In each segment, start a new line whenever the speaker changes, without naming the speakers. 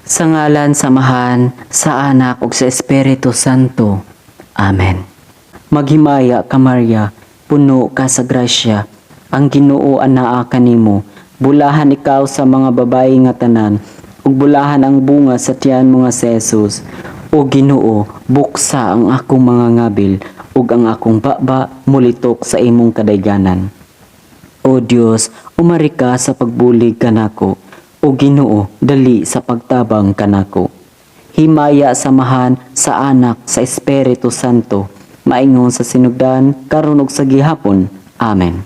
Sa ngalan samahan, sa Anak ug sa Espiritu Santo. Amen. Maghimaya ka Maria, puno ka sa grasya, ang Ginoo anaa kanimo. Bulahan ikaw sa mga babayi nga tanan, ug bulahan ang bunga sa tiyan mo nga si Jesus. O Ginoo, buksa ang akong mga ngabil, ug ang akong baba mulitok sa imong kadayganan. O Dios, umari ka sa pagbulig kanako. O Ginoo, dali sa pagtabang kanako. Himaya samahan sa Anak sa Espiritu Santo, maingon sa sinugdan karon ug sa gihapon. Amen.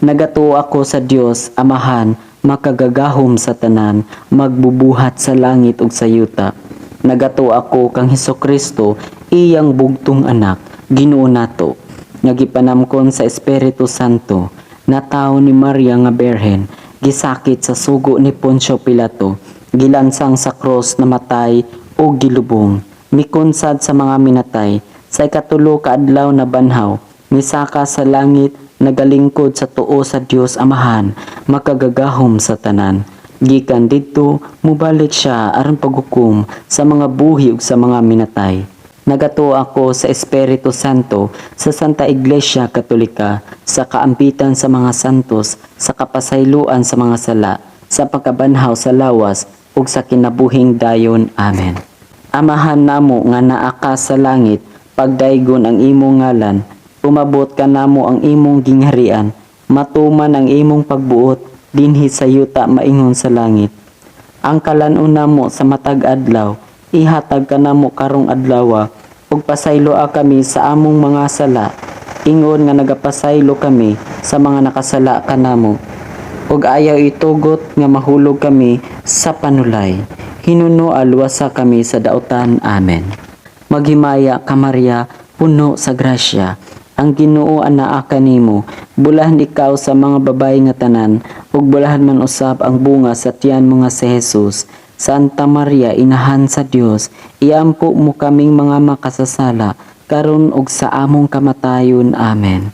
Nagato ako sa Dios Amahan, makagagahom sa tanan, magbubuhat sa langit ug sa yuta. Nagato ako kang Hesukristo, iyang bugtong anak, Ginoo nato. Nagipanamkon sa Espiritu Santo, natawo ni Maria nga Berhen, gisakit sa sugo ni Poncio Pilato, gilansang sa cross, namatay o gilubong, mikonsad sa mga minatay, sa ikatulo ka adlaw na banhaw, misaka sa langit, nagalingkod sa tuo sa Dios Amahan, makagagahom sa tanan. Gikan didto mubalik siya aron paghukom sa mga buhi ug sa mga minatay. Nagato ako sa Espiritu Santo, sa Santa Iglesia Katolika, sa kaampitan sa mga santos, sa kapasayloan sa mga sala, sa pagkabanhaw sa lawas, ug sa kinabuhing dayon. Amen. Amahan namo nga naa ka sa langit, pagdaygon ang imong ngalan, umabot ka namo ang imong gingharian, matuman ang imong pagbuot, dinhi sa yuta maingon sa langit. Ang kalanon namo sa matag adlaw, ihatag ka namo karong adlaw, ug pasayloa kami sa among mga sala, ingon nga nagapasaylo kami sa mga nakasala kanamo. Ug ayaw itugot nga mahulog kami sa panulay, hinuno alwasa kami sa dautan. Amen. Maghimaya ka Maria, puno sa grasya, ang Ginoo anaa kanimo. Bulahan ikaw sa mga babayi nga tanan, ug bulahan man usab ang bunga sa tiyan mo nga si Jesus. Santa Maria, inahan sa Dios, iampo mo kaming mga makasasala, karon ug sa among kamatayon. Amen.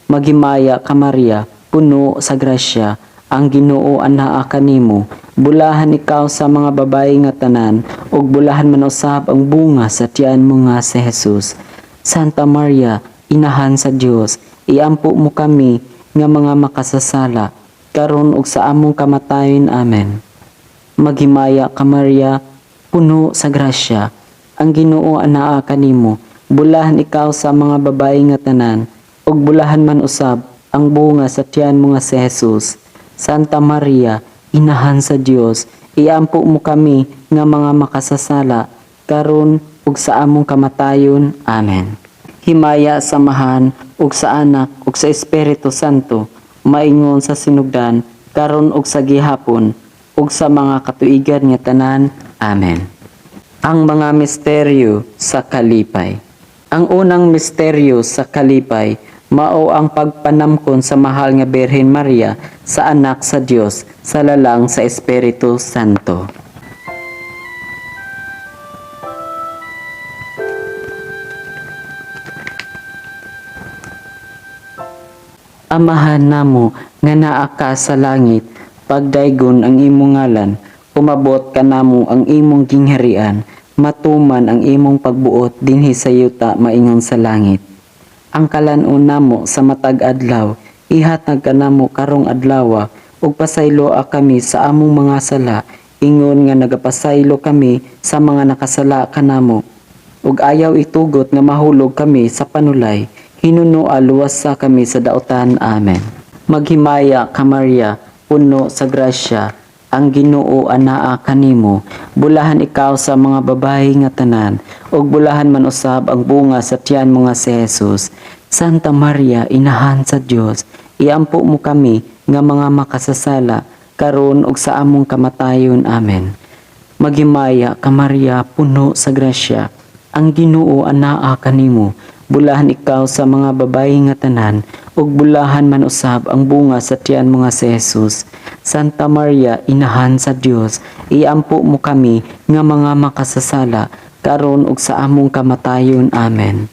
Maghimaya ka Maria, puno sa grasya, ang Ginoo anaa kanimo. Bulahan ikaw sa mga babayi nga tanan, ug bulahan man usab ang bunga sa tiyan mo nga si Jesus. Santa Maria, inahan sa Dios, iampo mo kami nga mga makasasala, karon ug sa among kamatayon. Amen. Maghimaya ka Maria, puno sa grasya, ang Ginoo anaa kanimo. Bulahan ikaw sa mga babayi nga tanan, ug bulahan man usab ang bunga sa tiyan mo nga si Jesus. Santa Maria, inahan sa Dios, iampo mo kami nga mga makasasala, karon ug sa among kamatayon. Amen. Himaya samahan ug sa Anak ug sa Espiritu Santo, maingon sa sinugdan karon ug sa gihapon ug sa mga katuigan nga tanan. Amen. Ang mga misteryo sa kalipay. Ang unang misteryo sa kalipay mao ang pagpanamkon sa mahal nga Birhen Maria sa Anak sa Dios sa lalang sa Espiritu Santo. Amahan namo nga naa ka sa langit, pagdaygon ang imong ngalan, umabot ka namo ang imong gingharian, matuman ang imong pagbuot dinhi sa yuta maingon sa langit. Ang kalanon namo sa matag adlaw, ihatag ka namo karong adlaw, ug pasayloa kami sa among mga sala, ingon nga nagapasaylo kami sa mga nakasala kanamo. Ug ayaw itugot nga mahulog kami sa panulay, hinuno alwasa kami sa dautan. Amen. Maghimaya ka Maria, puno sa grasya, ang Ginoo anaa kanimo. Bulahan ikaw sa mga babayi nga tanan, ug bulahan man usab ang bunga sa tiyan mo nga si Jesus. Santa Maria, inahan sa Dios, iampo mo kami nga mga makasasala, karon ug sa among kamatayon. Amen. Maghimaya ka Maria, puno sa grasya, ang Ginoo anaa kanimo. Bulahan ikaw sa mga babayi nga tanan, ug bulahan man usab ang bunga sa tiyan mo nga si Jesus. Santa Maria, inahan sa Dios, iampo mo kami nga mga makasasala, karon ug sa among kamatayon. Amen.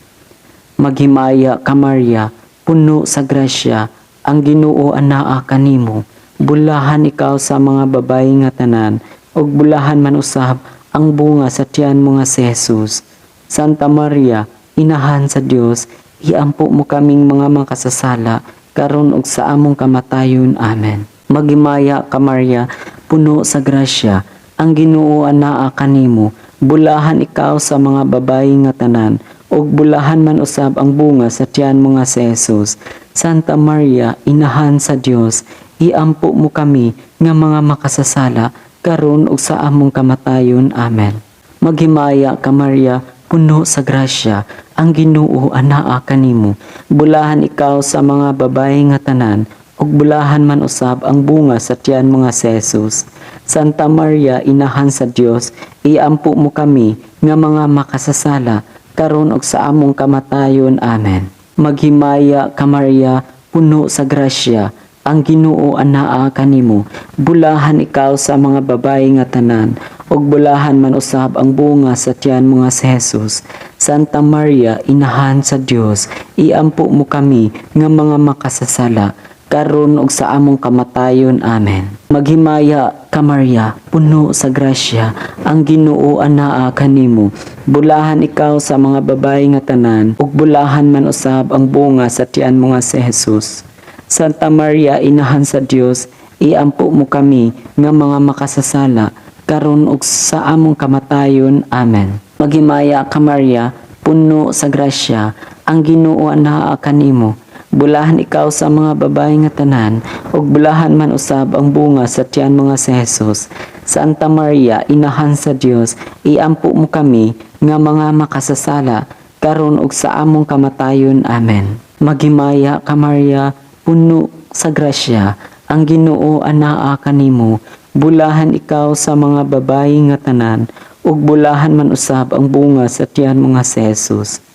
Maghimaya ka Maria, puno sa grasya, ang Ginoo anaa kanimo. Bulahan ikaw sa mga babayi nga tanan, ug bulahan man usab ang bunga sa tiyan mo nga si Jesus. Santa Maria, inahan sa Dios, iampo mo kaming mga makasasala, karon ug sa among kamatayon. Amen. Magimaya ka Maria, puno sa grasya, ang Ginoo anaa kanimo, bulahan ikaw sa mga babayi nga tanan, ug bulahan man usab ang bunga sa tiyan mo nga si Jesus. Santa Maria, inahan sa Dios, iampo mo kami nga mga makasasala, karon ug sa among kamatayon. Amen. Maghimaya ka Maria, puno sa grasya, ang Ginoo anaa kanimo, bulahan ikaw sa mga babayi nga tanan, ug bulahan man usab ang bunga sa tiyan mo nga si Jesus. Santa Maria, inahan sa Dios, iampo mo kami nga mga makasasala, karon ug sa among kamatayon. Amen. Maghimaya ka Maria, puno sa grasya, ang Ginoo anaa kanimo, bulahan ikaw sa mga babayi nga tanan, ug bulahan man usab ang bunga sa tiyan mo nga si Jesus. Santa Maria, inahan sa Dios, iampo mo kami nga mga makasasala, karon ug sa among kamatayon. Amen. Maghimaya ka Maria, puno sa grasya, ang Ginoo anaa kanimo, bulahan ikaw sa mga babayi nga tanan, ug bulahan man usab ang bunga sa tiyan mo nga si Jesus. Santa Maria, inahan sa Dios, iampo mo kami nga mga makasasala, karon ug sa among kamatayon. Amen. Maghimaya ka Maria, puno sa grasya, ang Ginoo anaa kanimo, bulahan ikaw sa mga babayi nga tanan, ug bulahan man usab ang bunga sa tiyan mo nga si Jesus. Santa Maria, inahan sa Dios, iampo mo kami nga mga makasasala, karon ug sa among kamatayon. Amen. Maghimaya ka Maria, puno sa grasya, ang Ginoo anaa kanimo, bulahan ikaw sa mga babayi nga tanan, ug bulahan man usab ang bunga sa tiyan mo nga si Jesus.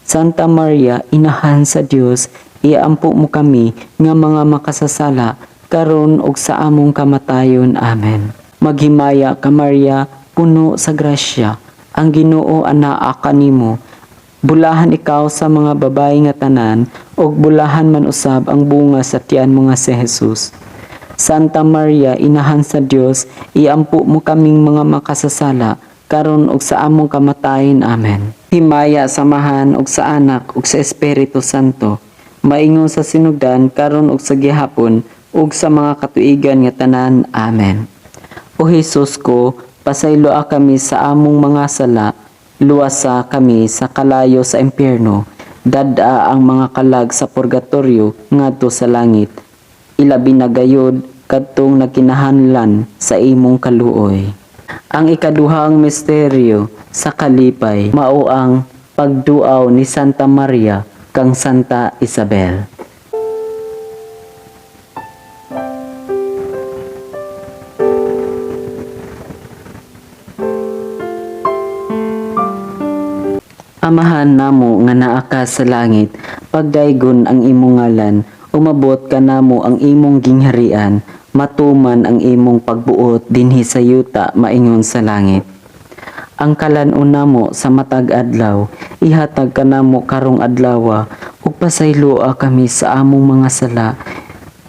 Santa Maria, inahan sa Dios, iampo mo kami nga mga makasasala, karon ug sa among kamatayon. Amen. Maghimaya ka Maria, puno sa grasya, ang Ginoo anaa kanimo, bulahan ikaw sa mga babayi nga tanan, ug bulahan man usab ang bunga sa tiyan mo nga si Jesus. Santa Maria, inahan sa Dios, iampo mo kaming mga makasasala, karon ug sa among kamatayon. Amen. Himaya samahan ug sa Anak ug sa Espiritu Santo, maingon sa sinugdan karon ug sa gihapon ug sa mga katuigan nga tanan. Amen. O Hesus ko, pasayloa kami sa among mga sala, luwasa kami sa kalayo sa impyerno, dada ang mga kalag sa purgatorio ngadto sa langit, ilabi na gayud kadtong nagkinahanglan sa imong kaluoy. Ang ikaduhang misteryo sa kalipay mao ang pagduaw ni Santa Maria kang Santa Isabel. Amahan namo nga naa ka sa langit, pagdaygon ang imong ngalan, umabot ka namo ang imong gingharian, matuman ang imong pagbuot dinhi sa yuta maingon sa langit. Ang kalan-on namo sa matag adlaw, ihatag ka namo karong adlaw, ug pasayloa kami sa among mga sala,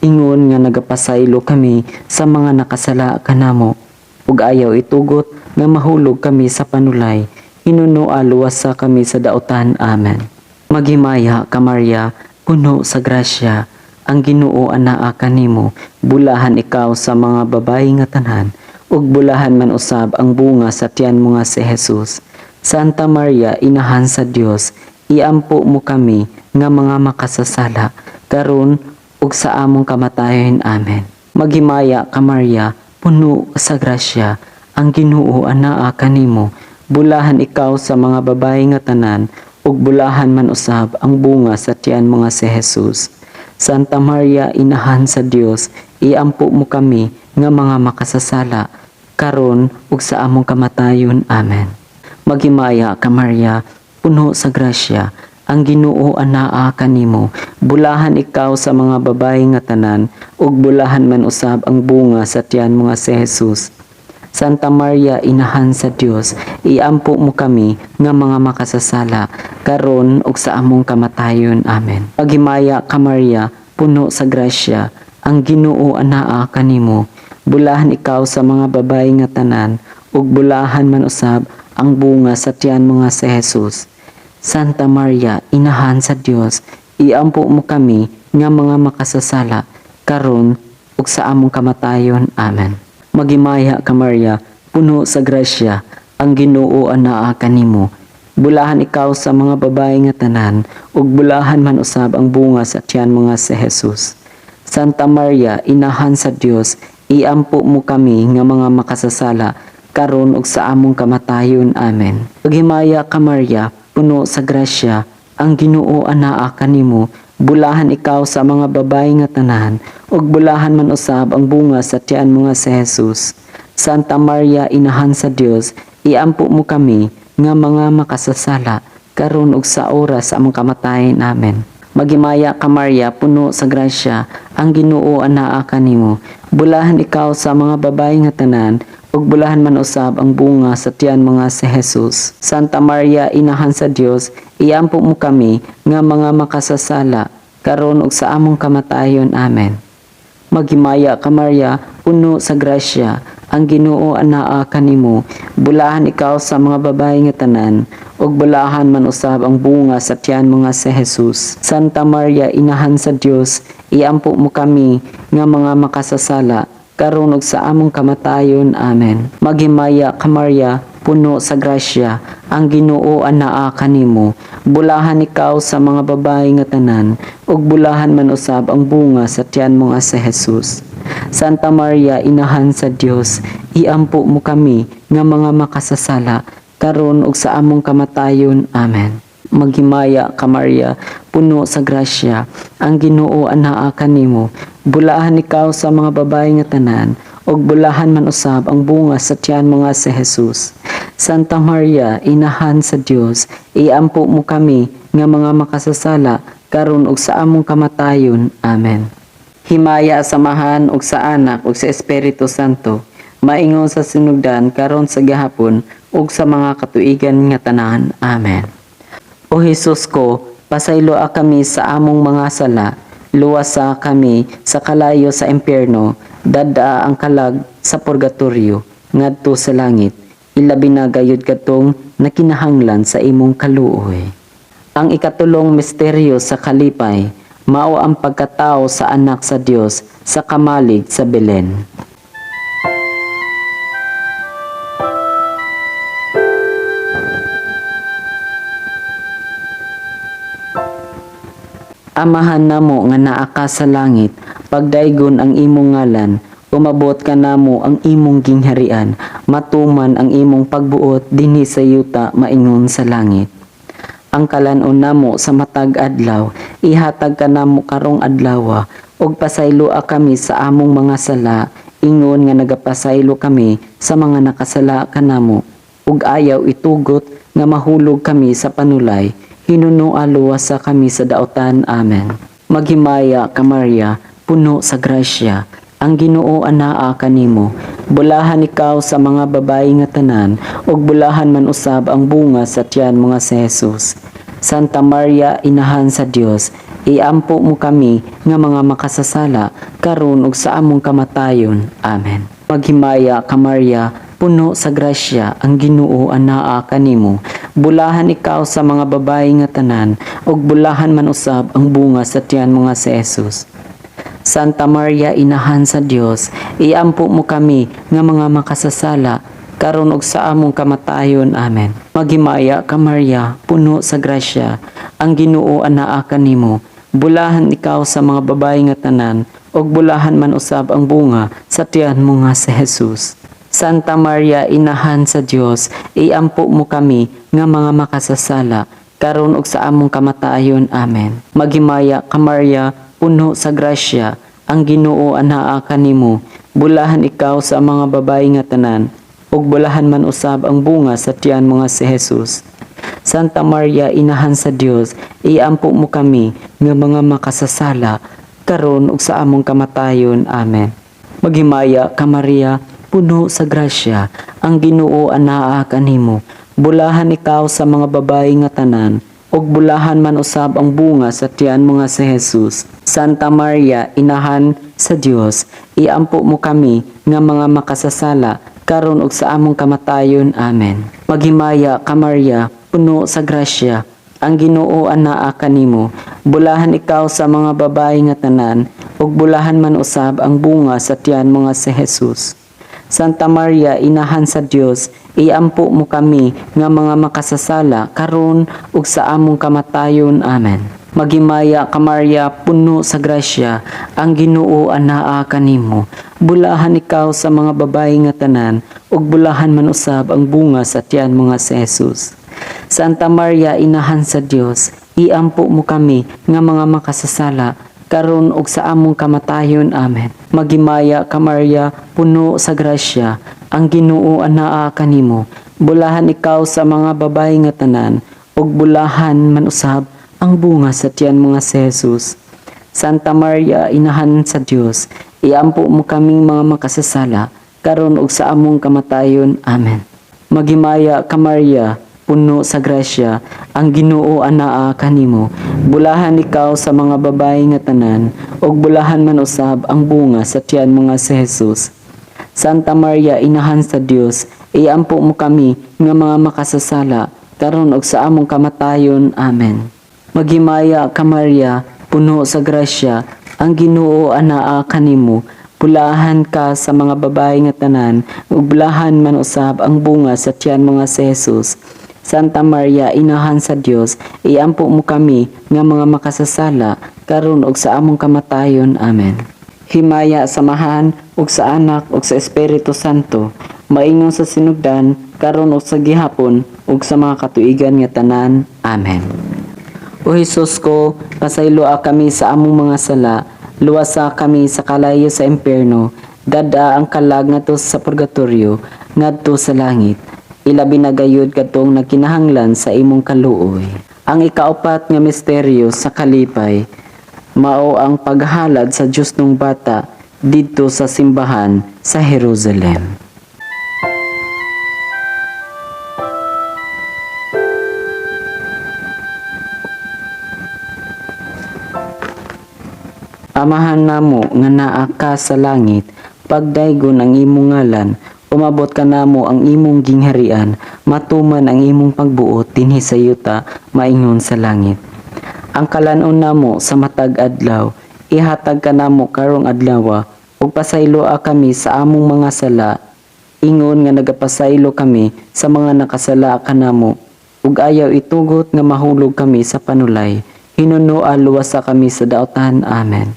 ingon nga nagapasaylo kami sa mga nakasala kanamo, ug ayaw itugot nga mahulog kami sa panulay, hinunoa luwasa kami sa daotan. Amen. Maghimaya ka Maria, puno sa grasya, ang Ginoo anaa kanimo, bulahan ikaw sa mga babayi nga tanan, ug bulahan man usab ang bunga sa tiyan mo nga si Jesus. Santa Maria, inahan sa Dios, iampo mo kami nga mga makasasala, karon ug sa among kamatayon. Amen. Maghimaya ka Maria, puno sa grasya, ang Ginoo anaa kanimo, bulahan ikaw sa mga babayi nga tanan, ug bulahan man usab ang bunga sa tiyan mo nga si Jesus. Santa Maria, inahan sa Dios, iampo mo kami nga mga makasasala, karon ug sa among kamatayon. Amen. Maghimaya ka Maria, puno sa grasya, ang Ginoo anaa kanimo, bulahan ikaw sa mga babayi nga tanan, ug bulahan man usab ang bunga sa tiyan mo nga si Jesus. Santa Maria, inahan sa Dios, iampo mo kami nga mga makasasala, karon ug sa among kamatayon. Amen. Maghimaya ka Maria, puno sa grasya, ang Ginoo anaa kanimo, Bulahan ikaw sa mga babayi nga tanan, ug bulahan man usab ang bunga sa tiyan mo nga si Jesus. Santa Maria, inahan sa Dios, iampo mo kami nga mga makasasala, karon ug sa among kamatayon. Amen. Magimaya ka Maria, puno sa grasya, ang Ginoo anaa kanimo. Bulahan ikaw sa mga babayi nga tanan, ug bulahan man usab ang bunga sa tiyan mo nga si Jesus. Santa Maria, inahan sa Dios, iampo mo kami nga mga makasasala, karon ug sa among kamatayon. Amen. Paghimaya ka Maria, puno sa grasya, ang Ginoo anaa kanimo. Bulahan ikaw sa mga babayi nga tanan, ug bulahan man usab ang bunga sa tiyan mo nga si Jesus. Santa Maria, inahan sa Dios, iampo mo kami nga mga makasasala, karon ug sa oras sa among kamatayon. Amen. Magimaya ka Maria, puno sa grasya, ang Ginoo anaa kanimo. Bulahan ikaw sa mga babayi nga tanan, ug bulahan man usab ang bunga sa tiyan mo nga si Jesus. Santa Maria, inahan sa Dios, iampo mo kami nga mga makasasala, karon ug sa among kamatayon. Amen. Magimaya ka Maria, puno sa grasya, ang Ginoo anaa kanimo. Bulahan ikaw sa mga babayi nga tanan, ug bulahan man usab ang bunga sa tiyan mo nga si Jesus. Santa Maria, inahan sa Dios, iampo mo kami nga mga makasasala, karon ug sa among kamatayon. Amen. Maghimaya ka Maria, puno sa grasya, ang Ginoo anaa kanimo. Bulahan ikaw sa mga babayi nga tanan, ug bulahan man usab ang bunga sa tiyan mo nga si Jesus. Santa Maria, inahan sa Dios, iampo mo kami nga mga makasasala, karon ug sa among kamatayon. Amen. Maghimaya ka Maria, puno sa grasya, ang Ginoo anaa kanimo. Bulahan ikaw sa mga babayi nga tanan, ug bulahan man usab ang bunga sa tiyan mo nga si Jesus. Santa Maria, inahan sa Dios, iampo mo kami nga mga makasasala, karon ug sa among kamatayon. Amen. Himaya samahan ug sa Anak ug sa Espiritu Santo, maingon sa sinugdan karon sa gihapon ug sa mga katuigan nga tanan. Amen. O Jesus ko, pasayloa kami sa among mga sala, luwasa kami sa kalayo sa impyerno, dada ang kalag sa purgatorio, ngadto sa langit, ilabi na gayud katong nakinahanglan sa imong kaluoy. Ang ikatulong misteryo sa kalipay, mao ang pagkatao sa anak sa Dios sa kamalig sa Belen. Amahan namo nga naa ka sa langit, pagdaygon ang imong ngalan, umabot ka namo ang imong gingharian, matuman ang imong pagbuot dinhi sa yuta maingon sa langit. Ang kalanon namo sa matag adlaw, ihatag ka namo karong adlaw, ug pasayloa kami sa among mga sala, ingon nga nagapasaylo kami sa mga nakasala kanamo, ug ayaw itugot nga mahulog kami sa panulay, hinunua luwasa kami sa daotan. Amen. Maghimaya ka Maria, puno sa grasya, ang Ginoo anaa kanimo. Bulahan ikaw sa mga babayi nga tanan, ug bulahan man usab ang bunga sa tiyan mo nga si Jesus. Santa Maria, inahan sa Dios, iampo mo kami nga mga makasasala, karon ug sa among kamatayon. Amen. Maghimaya ka Maria, puno sa grasya, ang Ginoo anaa kanimo. Bulahan ikaw sa mga babayi nga tanan, ug bulahan man usab ang bunga sa tiyan mo nga si Jesus. Santa Maria, inahan sa Dios, iampo mo kami nga mga makasasala, karon ug sa among kamatayon. Amen. Maghimaya ka Maria, puno sa grasya, ang Ginoo anaa kanimo. Bulahan ikaw sa mga babayi nga tanan, ug bulahan man usab ang bunga sa tiyan mo nga si Jesus. Santa Maria, inahan sa Dios, iampo mo kami nga mga makasasala, karon ug sa among kamatayon. Amen. Maghimaya ka Maria, puno sa grasya, ang Ginoo anaa kanimo. Bulahan ikaw sa mga babayi nga tanan, ug bulahan man usab ang bunga sa tiyan mo nga si Jesus. Santa Maria, inahan sa Dios, iampo mo kami nga mga makasasala, karon ug sa among kamatayon. Amen. Maghimaya ka Maria, puno sa grasya, ang Ginoo anaa kanimo. Bulahan ikaw sa mga babayi nga tanan, ug bulahan man usab ang bunga sa tiyan mo nga si Jesus. Santa Maria, Inahan sa Dios, iampo mo kami nga mga makasasala karon ug sa among kamatayon. Amen. Maghimaya ka Maria, puno sa grasya, ang Ginoo anaa kanimo. Bulahan ikaw sa mga babayi nga tanan, ug bulahan man usab ang bunga sa tiyan mo nga si Jesus. Santa Maria, Inahan sa Dios, iampo mo kami nga mga makasasala karon ug sa among kamatayon. Amen. Maghimaya ka Maria, puno sa grasya, ang Ginoo anaa kanimo. Bulahan ikaw sa mga babayi nga tanan, ug bulahan man usab ang bunga sa tiyan mo nga si Jesus. Santa Maria, Inahan sa Dios, iampo mo kami nga mga makasasala karon ug sa among kamatayon. Amen. Maghimaya ka Maria, puno sa grasya, ang Ginoo anaa kanimo. Bulahan ikaw sa mga babayi nga tanan, ug bulahan man usab ang bunga sa tiyan mo nga si Jesus. Santa Maria, Inahan sa Dios, iampo mo kaming mga makasasala karon ug sa among kamatayon. Amen. Maghimaya ka Maria, puno sa grasya, ang Ginoo anaa kanimo. Bulahan ikaw sa mga babayi nga tanan, ug bulahan man usab ang bunga sa tiyan mo nga si Jesus. Santa Maria, Inahan sa Dios, iampo mo kami nga mga makasasala karon ug sa among kamatayon. Amen. Maghimaya ka Maria, puno sa grasya, ang Ginoo anaa kanimo. Bulahan ka sa mga babayi nga tanan, ug bulahan man usab ang bunga sa tiyan mo nga si Jesus. Santa Maria, Inahan sa Dios, iampo mo kami nga mga makasasala karon ug sa among kamatayon. Amen. Himaya samahan ug sa Anak ug sa Espiritu Santo, maingon sa sinugdan karon ug sa gihapon ug sa mga katuigan nga tanan. Amen. O Jesus ko, pasayloa kami sa among mga sala, luwasa kami sa kalayo sa impyerno, dada ang kalag ngadto sa purgatorio, ngadto sa langit. Ilabi na gayud kadtong nagkinahanglan sa imong kaluoy. Ang ikaapat nga misteryo sa kalipay, mao ang paghalad sa Dios nung bata didto sa simbahan sa Jerusalem. Amahan namo nga naa ka sa langit, pagdaygon ang imong ngalan, umabot ka namo ang imong gingharian, matuman ang imong pagbuot dinhi sa yuta, maingon sa langit. Ang kalanon namo sa matag adlaw, ihatag ka namo karong adlaw, ug pasayloa kami sa among mga sala, ingon nga nagapasaylo kami sa mga nakasala kanamo, ug ayaw itugot nga mahulog kami sa panulay, hinunoa luwasa kami sa daotan. Amen.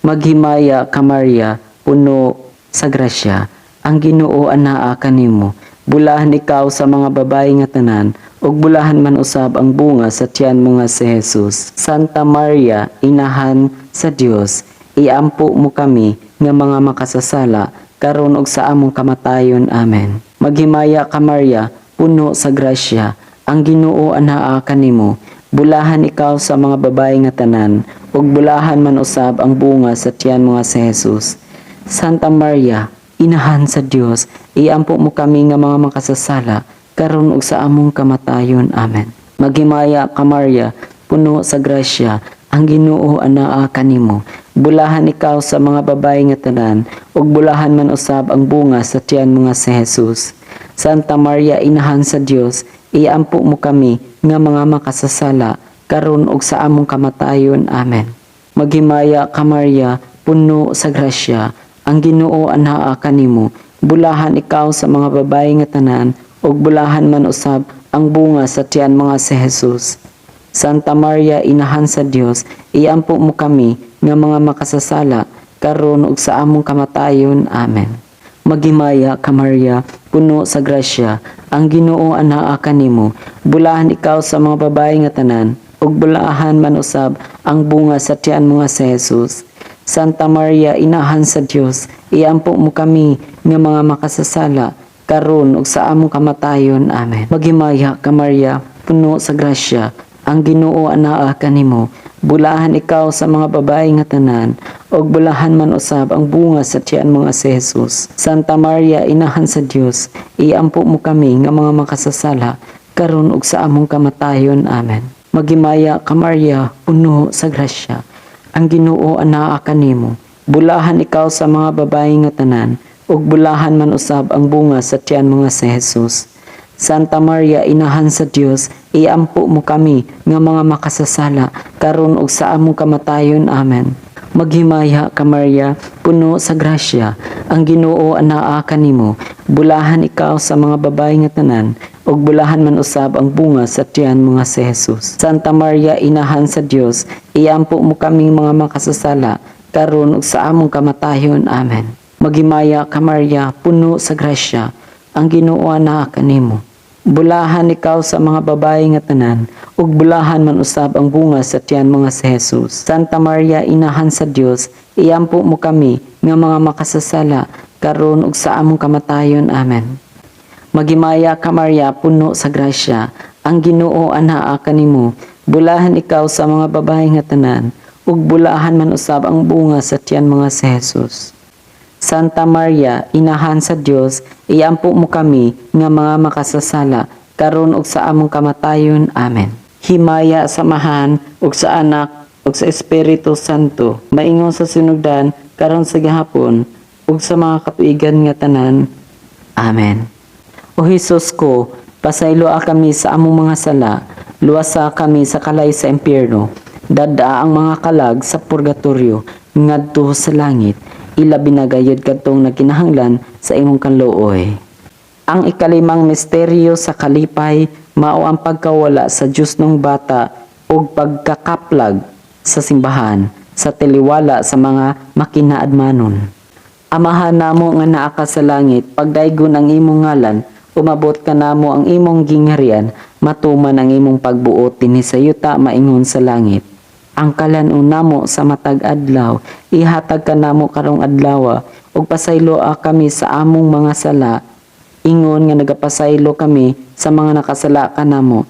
Maghimaya ka Maria, puno sa grasya, ang Ginoo anaa kanimo. Bulahan ikaw sa mga babayi nga tanan, ug bulahan man usab ang bunga sa tiyan mo nga si Jesus. Santa Maria, Inahan sa Dios, iampo mo kami nga mga makasasala karon ug sa among kamatayon. Amen. Maghimaya ka Maria, puno sa grasya, ang Ginoo anaa kanimo. Bulahan ikaw sa mga babayi nga tanan, ug bulahan man usab ang bunga sa tiyan mo nga si Jesus. Santa Maria, Inahan sa Dios, iampo mo kami nga mga makasasala karon ug sa among kamatayon. Amen. Maghimaya ka Maria, puno sa grasya, ang Ginoo anaa kanimo. Bulahan ikaw sa mga babayi nga tanan, ug bulahan man usab ang bunga sa tiyan mo nga si Jesus. Santa Maria, Inahan sa Dios, iampo mo kami nga mga makasasala karon ug sa among kamatayon. Amen. Maghimaya ka Maria, puno sa grasya, ang Ginoo anaa kanimo. Bulahan ikaw sa mga babayi nga tanan, ug bulahan man usab ang bunga sa tiyan mo nga si Jesus. Santa Maria, Inahan sa Dios, iampo mo kami nga mga makasasala karon ug sa among kamatayon. Amen. Maghimaya ka Maria, puno sa grasya, ang Ginoo anaa kanimo. Bulahan ikaw sa mga babayi nga tanan, ug bulahan man usab ang bunga sa tiyan mo nga si Jesus. Santa Maria, Inahan sa Dios, iampo mo kami nga mga makasasala karon ug sa among kamatayon. Amen. Maghimaya ka Maria, puno sa grasya, ang Ginoo anaa kanimo. Bulahan ikaw sa mga babayi nga tanan, ug bulahan man usab ang bunga sa tiyan mo nga si Jesus. Santa Maria, Inahan sa Dios, iampo mo kami nga mga makasasala karon ug sa among kamatayon. Amen. Magimaya ka Maria, puno sa grasya, ang Ginoo anaa kanimo. Bulahan ikaw sa mga babayi nga tanan, ug bulahan man usab ang bunga sa tiyan mga si Jesus. Santa Maria, inahan sa Dios, iampo mo kami nga mga makasasala, karon ug sa among kamatayon. Amen. Maghimaya ka Maria, puno sa grasya, ang Ginoo anaa kanimo. Bulahan ikaw sa mga babayi nga tanan, ug bulahan man usab ang bunga sa tiyan mga si Jesus. Santa Maria, inahan sa Dios, iampo mo kaming mga makasasala, karon ug sa among kamatayon. Amen. Maghimaya ka Maria, puno sa grasya, ang Ginoo anaa kanimo. Bulahan ikaw sa mga babayi nga tanan, ug bulahan man usab ang bunga sa tiyan mga si Jesus. Santa Maria, inahan sa Dios, iampo mo kami nga mga makasasala, karon ug sa among kamatayon. Amen. Maghimaya ka Maria, puno sa grasya, ang Ginoo anaa kanimo. Bulahan ikaw sa mga babayi nga tanan, ug bulahan man usab ang bunga sa tiyan mga si Jesus. Santa Maria, inahan sa Dios, iampo mo kami nga mga makasasala, karon ug sa among kamatayon. Amen. Himaya samahan ug sa Anak ug sa Espiritu Santo, maingon sa sinugdan, karon sa gihapon ug sa mga katuigan nga tanan. Amen. O Hesus ko, pasayloa kami sa among mga sala, luwasa kami sa kalay sa impyerno, dada ang mga kalag sa purgatorio, ngadto sa langit, ilabi na gayud kadtong nagkinahanglan sa imong kanluoy. Ang ikalimang misteryo sa kalipay, mao ang pagkawala sa Dios nung bata ug pagkakaplag sa simbahan sa tiliwala sa mga makinaadmanon. Amahan namo nga naa ka sa langit, pagdaygon ang imong ngalan, umabot ka namo ang imong gingharian, matuman ang imong pagbuot dinhi sa yuta maingon sa langit. Ang kalan-on namo sa matag adlaw, ihatag ka namo karong adlaw, ug pasayloa kami sa among mga sala, ingon nga nagapasaylo kami sa mga nakasala kanamo,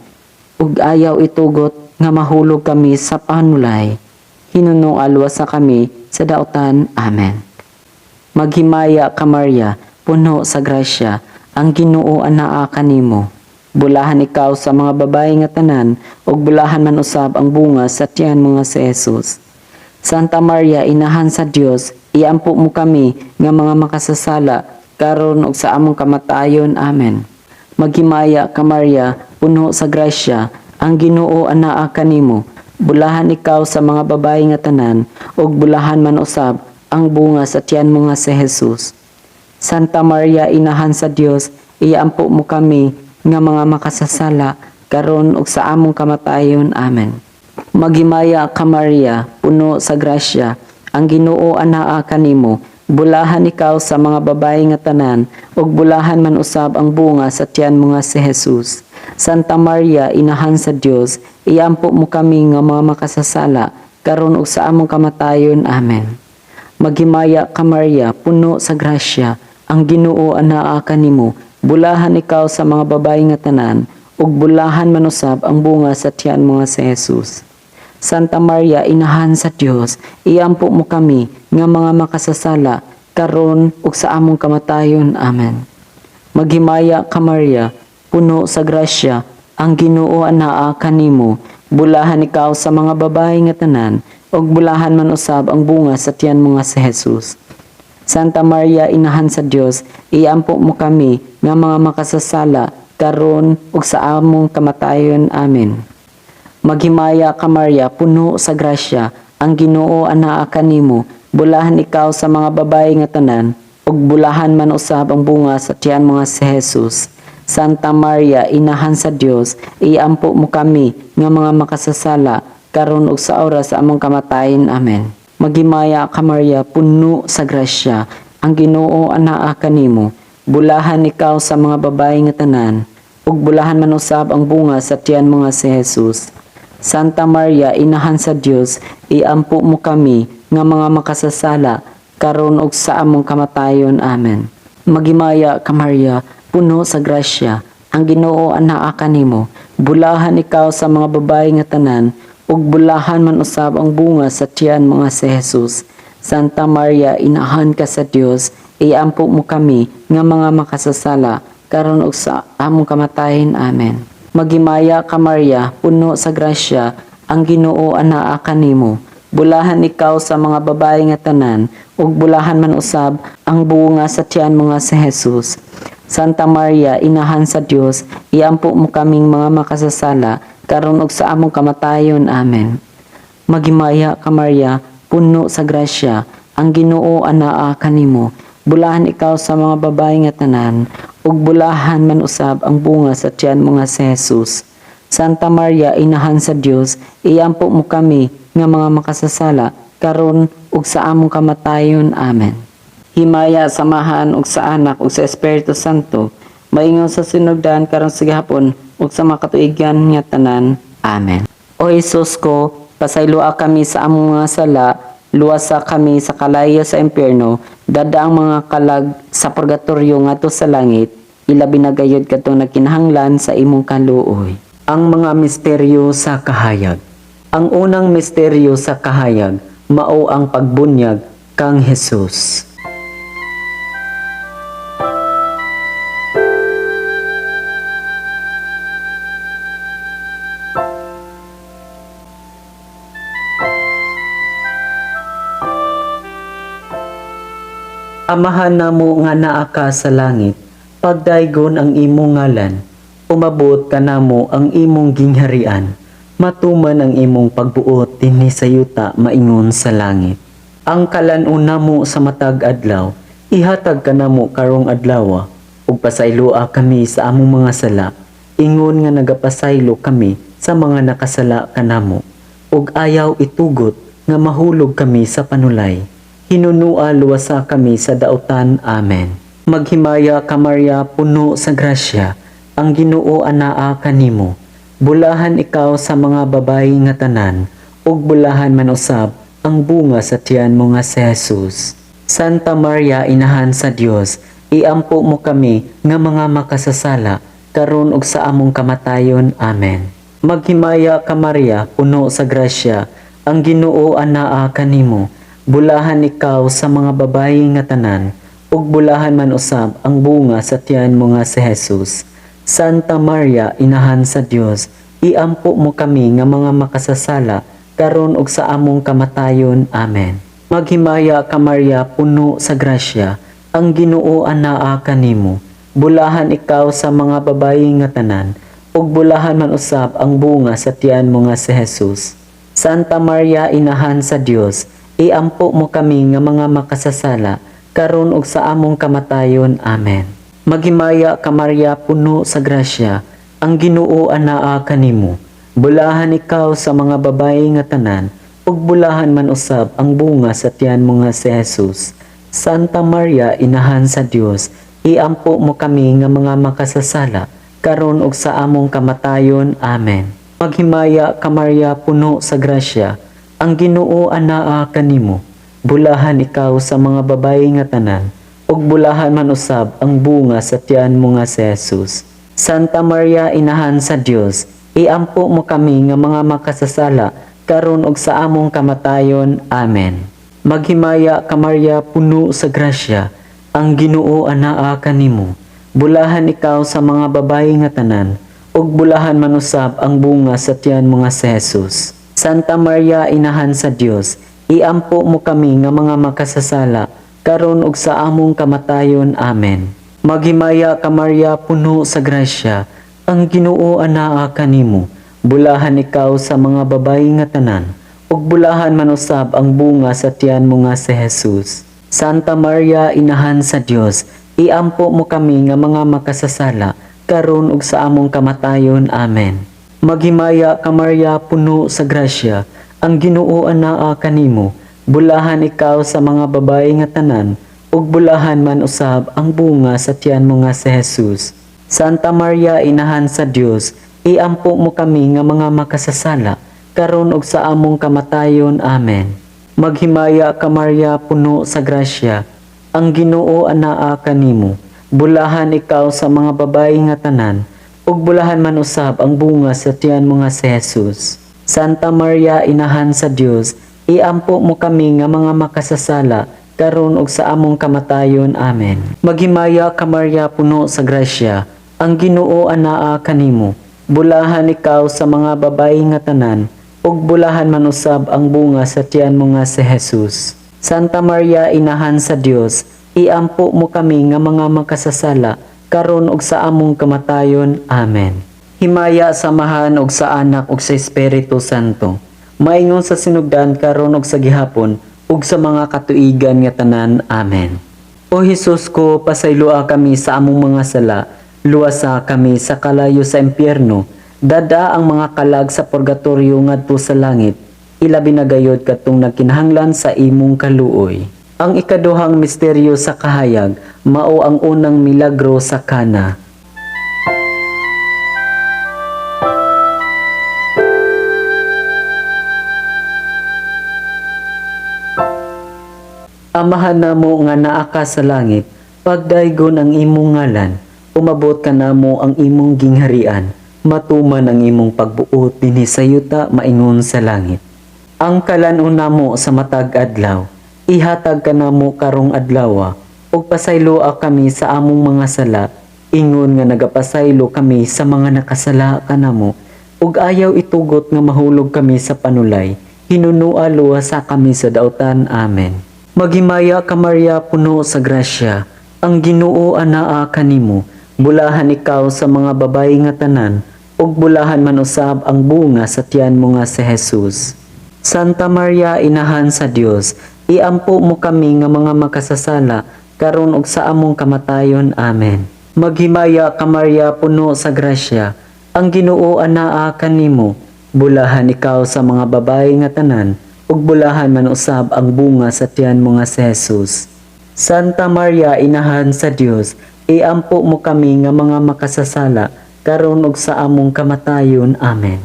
ug ayaw itugot nga mahulog kami sa panulay. Hinunong alwas sa kami sa daotan. Amen. Maghimaya ka Maria, puno sa grasya, ang Ginoo anaa kanimo. Bulahan ikaw sa mga babayi nga tanan, ug bulahan man usab ang bunga sa tiyan mga si Jesus. Santa Maria, inahan sa Dios, iampo mo kami nga mga makasasala, karon ug sa among kamatayon. Amen. Maghimaya ka Maria, puno sa grasya, ang Ginoo anaa kanimo. Bulahan ikaw sa mga babayi nga tanan, ug bulahan man usab ang bunga sa tiyan mga si Jesus. Santa Maria, inahan sa Dios, iampo mo kami nga mga makasasala, karon ug sa among kamatayon. Amen. Maghimaya ka Maria, puno sa grasya, ang Ginoo anaa kanimo. Bulahan ikaw sa mga babayi nga tanan, ug bulahan man usab ang bunga sa tiyan mga si Jesus. Santa Maria, inahan sa Dios, iampo mo kami nga mga makasasala, karon ug sa among kamatayon. Amen. Maghimaya ka Maria, puno sa grasya, ang Ginoo anaa kanimo. Bulahan ikaw sa mga babayi nga tanan, ug bulahan man usab ang bunga sa tiyan mga si Jesus. Santa Maria, inahan sa Dios, iampo mo kami nga mga makasasala, karon ug sa among kamatayon. Amen. Maghimaya ka Maria, puno sa grasya, ang Ginoo anaa kanimo. Bulahan ikaw sa mga babayi nga tanan, ug bulahan man usab ang bunga sa tiyan mga si Jesus. Santa Maria, inahan sa Dios, iampo mo kami nga mga makasasala, karon ug sa among kamatayon. Amen. Maghimaya ka Maria, puno sa grasya, ang Ginoo anaa kanimo. Bulahan ikaw sa mga babayi nga tanan, ug bulahan man usab ang bunga sa tiyan mga si Jesus. Santa Maria, inahan sa Dios, iampo mo kami nga mga makasasala, karon ug sa oras sa among kamatayon. Amen. Maghimaya ka Maria, puno sa grasya, ang Ginoo anaa kanimo. Bulahan ikaw sa mga babayi nga tanan, ug bulahan man usab ang bunga sa tiyan mga si Jesus. Santa Maria, inahan sa Dios, iampo mo kami nga mga makasasala, karon ug sa among kamatayon. Amen. Maghimaya ka Maria, puno sa grasya, ang Ginoo anaa kanimo. Bulahan ikaw sa mga babayi nga tanan, ug bulahan man usab ang bunga sa tiyan mga si Jesus. Santa Maria, inahan ka sa Dios, iampo mo kami nga mga makasasala, karon ug sa among kamatayon. Amen. Magimaya ka Maria, puno sa grasya, ang Ginoo anaa kanimo. Bulahan ikaw sa mga babae nga tanan, ug bulahan man usab ang bunga sa tiyan mo nga si Jesus. Santa Maria, inahan sa Dios, iampo mo kaming mga makasasala, karon ug sa among kamatayon. Amen. Magimaya ka Maria, puno sa grasya, ang Ginoo anaa kanimo. Bulahan ikaw sa mga babae nga tanan, ug bulahan man usab ang bunga sa tiyan mo nga si Jesus. Santa Maria, inahan sa Dios, iampo mo kami nga mga makasasala, karon ug sa among kamatayon. Amen. Himaya, samahan ug sa Anak ug sa Espiritu Santo, maingon sa sinugdan karon sa gihapon ug sa makatuigan nga tanan. Amen. O Jesus ko, pasaylua kami sa among mga sala, luwasa kami sa kalaya sa impyerno, dada ang mga kalag sa purgatorio ngadto sa langit, ilabi na gayud kadtong nagkinahanglan sa imong kaluoy. Ang mga misteryo sa kahayag. Ang unang misteryo sa kahayag, mao ang pagbunyag kang Jesus. Amahan namo nga naa ka sa langit, pagdaygon ang imong ngalan, umabot ka namo ang imong gingharian, matuman ang imong pagbuot dinhi sa yuta maingon sa langit. Ang kalan-on namo sa matag adlaw, ihatag ka namo karong adlaw, ug pasaylua kami sa among mga sala, ingon nga nagapasaylo kami sa mga nakasala kanamo, ug ayaw itugot nga mahulog kami sa panulay. Hinunua luwasa kami sa dautan. Amen. Maghimaya ka Maria, puno sa grasya, ang Ginoo anaa kanimo. Bulahan ikaw sa mga babayi nga tanan, ug bulahan man usab ang bunga sa tiyan mo nga si Jesus. Santa Maria, inahan sa Dios, iampo mo kami nga mga makasasala, karon ug sa among kamatayon. Amen. Maghimaya ka Maria, puno sa grasya, ang Ginoo anaa kanimo. Bulahan ikaw sa mga babayi nga tanan, ug bulahan man usab ang bunga sa tiyan mo nga si Jesus. Santa Maria, inahan sa Dios, iampo mo kami nga mga makasasala, karon ug sa among kamatayon. Amen. Maghimaya ka Maria, puno sa grasya, ang Ginoo anaa kanimo. Bulahan ikaw sa mga babayi nga tanan, ug bulahan man usab ang bunga sa tiyan mo nga si Jesus. Santa Maria, inahan sa Dios, iampo mo kami nga mga makasasala, karon ug sa among kamatayon. Amen. Maghimaya ka Maria, puno sa grasya, ang Ginoo anaa kanimo. Bulahan ikaw sa mga babayi nga tanan, ug bulahan man usab ang bunga sa tiyan mo nga si Jesus. Santa Maria, inahan sa Dios, iampo mo kami nga mga makasasala, karon ug sa among kamatayon. Amen. Maghimaya ka Maria, puno sa grasya, ang Ginoo anaa kanimo. Bulahan ikaw sa mga babayi nga tanan, ug bulahan man usab ang bunga sa tiyan mo nga si Jesus. Santa Maria, inahan sa Dios, iampo mo kami nga mga makasasala, karon ug sa among kamatayon. Amen. Maghimaya ka Maria, puno sa grasya, ang Ginoo anaa kanimo. Bulahan ikaw sa mga babayi nga tanan, ug bulahan man usab ang bunga sa tiyan mo nga si Jesus. Santa Maria, inahan sa Dios, iampo mo kami nga mga makasasala, karon ug sa among kamatayon. Amen. Maghimaya ka Maria, puno sa grasya, ang Ginoo anaa kanimo. Bulahan ikaw sa mga babayi nga tanan, ug bulahan man usab ang bunga sa tiyan mo nga si Jesus. Santa Maria, inahan sa Dios, iampo mo kami nga mga makasasala, karon ug sa among kamatayon. Amen. Maghimaya ka Maria, puno sa grasya, ang Ginoo anaa kanimo. Bulahan ikaw sa mga babayi nga tanan, ug bulahan man usab ang bunga sa tiyan mo nga si Jesus. Santa Maria, inahan sa Dios, iampo mo kami nga mga makasasala, karon ug sa among kamatayon. Amen. Maghimaya ka Maria, puno sa grasya, ang Ginoo anaa kanimo. Bulahan ikaw sa mga babayi nga tanan, ug bulahan man usab ang bunga sa tiyan mo nga si Jesus. Santa Maria, inahan sa Dios, iampo mo kami nga mga makasasala, karon ug sa among kamatayon. Amen. Maghimaya ka Maria, puno sa grasya, ang Ginoo anaa kanimo. Bulahan ikaw sa mga babayi nga tanan, ug bulahan man usab ang bunga sa tiyan mo nga si Jesus. Santa Maria, Inahan sa Dios, iampo mo kami nga mga makasasala, karon ug sa among kamatayon. Amen. Himaya samahan og sa Anak ug sa Espiritu Santo. Maingon sa sinugdan karon ug sa gihapon ug sa mga katuigan nga tanan. Amen. O Hesus ko, pasayloa kami sa among mga sala, luwasa kami sa kalayo sa impyerno, dada ang mga kalag sa purgatorio ngadto sa langit, ilabi na gayod katong nagkinahanglan sa imong kaluoy. Ang ikaduhang misteryo sa kahayag, mao ang unang milagro sa Kana. Amahan namo nga naa ka sa langit, pagdaygon ang imong ngalan, umabot ka namo ang imong gingharian, matuman ang imong pagbuot dinhi sa yuta maingon sa langit. Ang kalan-on namo sa matag adlaw, ihatag ka namo karong adlaw, ug pasayloa kami sa among mga sala, ingon nga nagapasaylo kami sa mga nakasala kanamo, ug ayaw itugot nga mahulog kami sa panulay, hinunua luwasa kami sa dautan. Amen. Maghimaya ka Maria, puno sa grasya, ang Ginoo anaa kanimo, bulahan ikaw sa mga babayi nga tanan, ug bulahan man usab ang bunga sa tiyan mo nga si Jesus. Santa Maria, Inahan sa Dios, iampo mo kami nga mga makasasala, karon ug sa among kamatayon. Amen. Maghimaya ka Maria, puno sa grasya, ang Ginoo anaa kanimo, bulahan ikaw sa mga babayi nga tanan, ug bulahan man usab ang bunga sa tiyan mo nga si Jesus. Santa Maria, Inahan sa Dios, iampo mo kami nga mga makasasala, karon ug sa among kamatayon. Amen.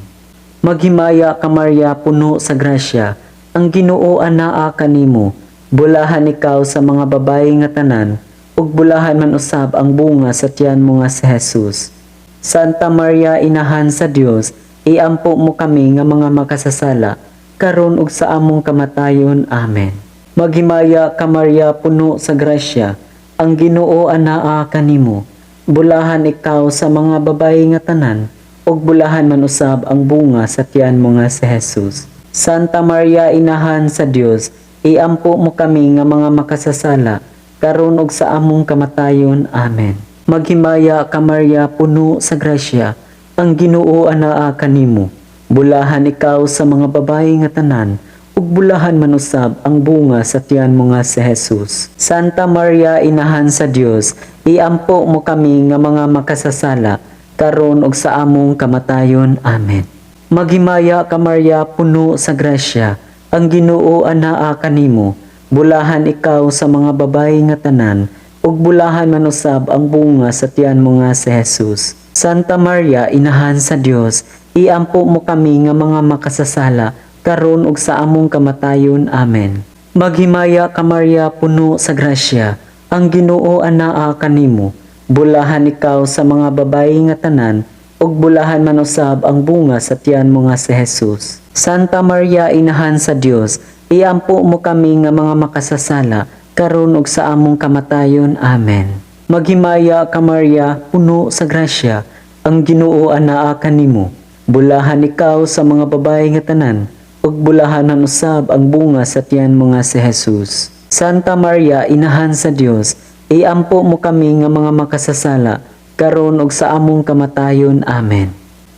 Maghimaya ka Maria, puno sa grasya, ang Ginoo anaa kanimo, bulahan ikaw sa mga babayi nga tanan, ug bulahan man usab ang bunga sa tiyan mo nga si Jesus. Santa Maria, Inahan sa Dios, iampo mo kami nga mga makasasala, karon ug sa among kamatayon. Amen. Maghimaya ka Maria, puno sa grasya, ang Ginoo anaa kanimo, bulahan ikaw sa mga babayi nga tanan, ug bulahan man usab ang bunga sa tiyan mo nga si Jesus. Santa Maria, Inahan sa Dios, iampo mo kami nga mga makasasala, karon ug sa among kamatayon. Amen. Maghimaya ka Maria, puno sa grasya, ang Ginoo anaa kanimo, bulahan ikaw sa mga babayi nga tanan, ug bulahan man usab ang bunga sa tiyan mo nga si Jesus. Santa Maria, Inahan sa Dios, iampo mo kami nga mga makasasala, karon ug sa among kamatayon. Amen. Maghimaya ka Maria, puno sa grasya, ang Ginoo anaa kanimo, bulahan ikaw sa mga babayi nga tanan, ug bulahan man usab ang bunga sa tiyan mo nga si Jesus. Santa Maria, Inahan sa Dios, iampo mo kami nga mga makasasala, karon ug sa among kamatayon. Amen. Maghimaya ka Maria, puno sa grasya, ang Ginoo anaa kanimo, bulahan ikaw sa mga babayi nga tanan, ug bulahan man usab ang bunga sa tiyan mo nga si Jesus. Santa Maria, Inahan sa Dios, iampo mo kami nga mga makasasala, karon ug sa among kamatayon. Amen. Maghimaya ka Maria, puno sa grasya, ang Ginoo anaa kanimo, bulahan ikaw sa mga babayi nga tanan, ug bulahan man usab ang bunga sa tiyan mo nga si Jesus. Santa Maria, Inahan sa Dios, iampo mo kami nga mga makasasala, karon ug sa among kamatayon. Amen.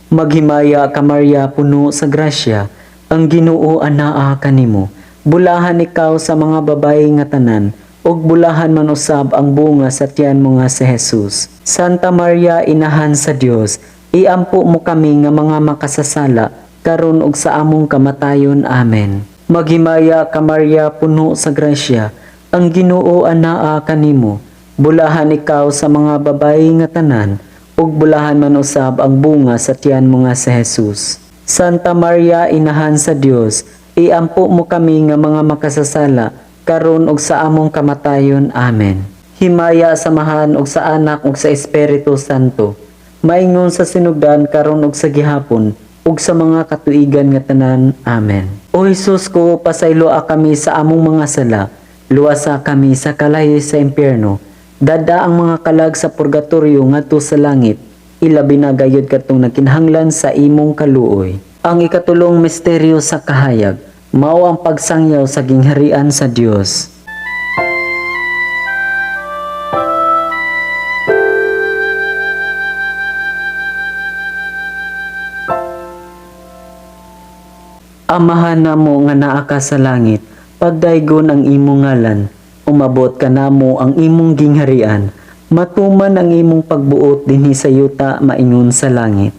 Maghimaya ka Maria, puno sa grasya, ang Ginoo anaa kanimo, bulahan ikaw sa mga babayi nga tanan, ug bulahan man usab ang bunga sa tiyan mo nga si Jesus. Santa Maria, Inahan sa Dios, iampo mo kami nga mga makasasala, karon ug sa among kamatayon. Amen. Maghimaya ka Maria, puno sa grasya, ang Ginoo anaa kanimo, bulahan ikaw sa mga babayi nga tanan, ug bulahan man usab ang bunga sa tiyan mo nga si Jesus. Santa Maria, Inahan sa Dios, iampo mo kami nga mga makasasala, karon ug sa among kamatayon. Amen. Himaya samahan og sa Anak ug sa Espiritu Santo, maingon sa sinugdan karon ug sa gihapon, ug sa mga katuigan nga tanan. Amen. O Hesus ko, pasayloa kami sa among mga sala, luwasa kami sa kalayo sa impyerno, dada ang mga kalag sa purgatorio ngadto sa langit, ilabi na gayud katong nagkinahanglan sa imong kaluoy. Ang ikatulong misteryo sa kahayag, mao ang pagsangyaw sa gingharian sa Dios. Amahan namo nga naa ka sa langit, pagdaygon ang imong ngalan, umabot ka namo ang imong gingharian, matuman ang imong pagbuot dinhi sa yuta maingon sa langit.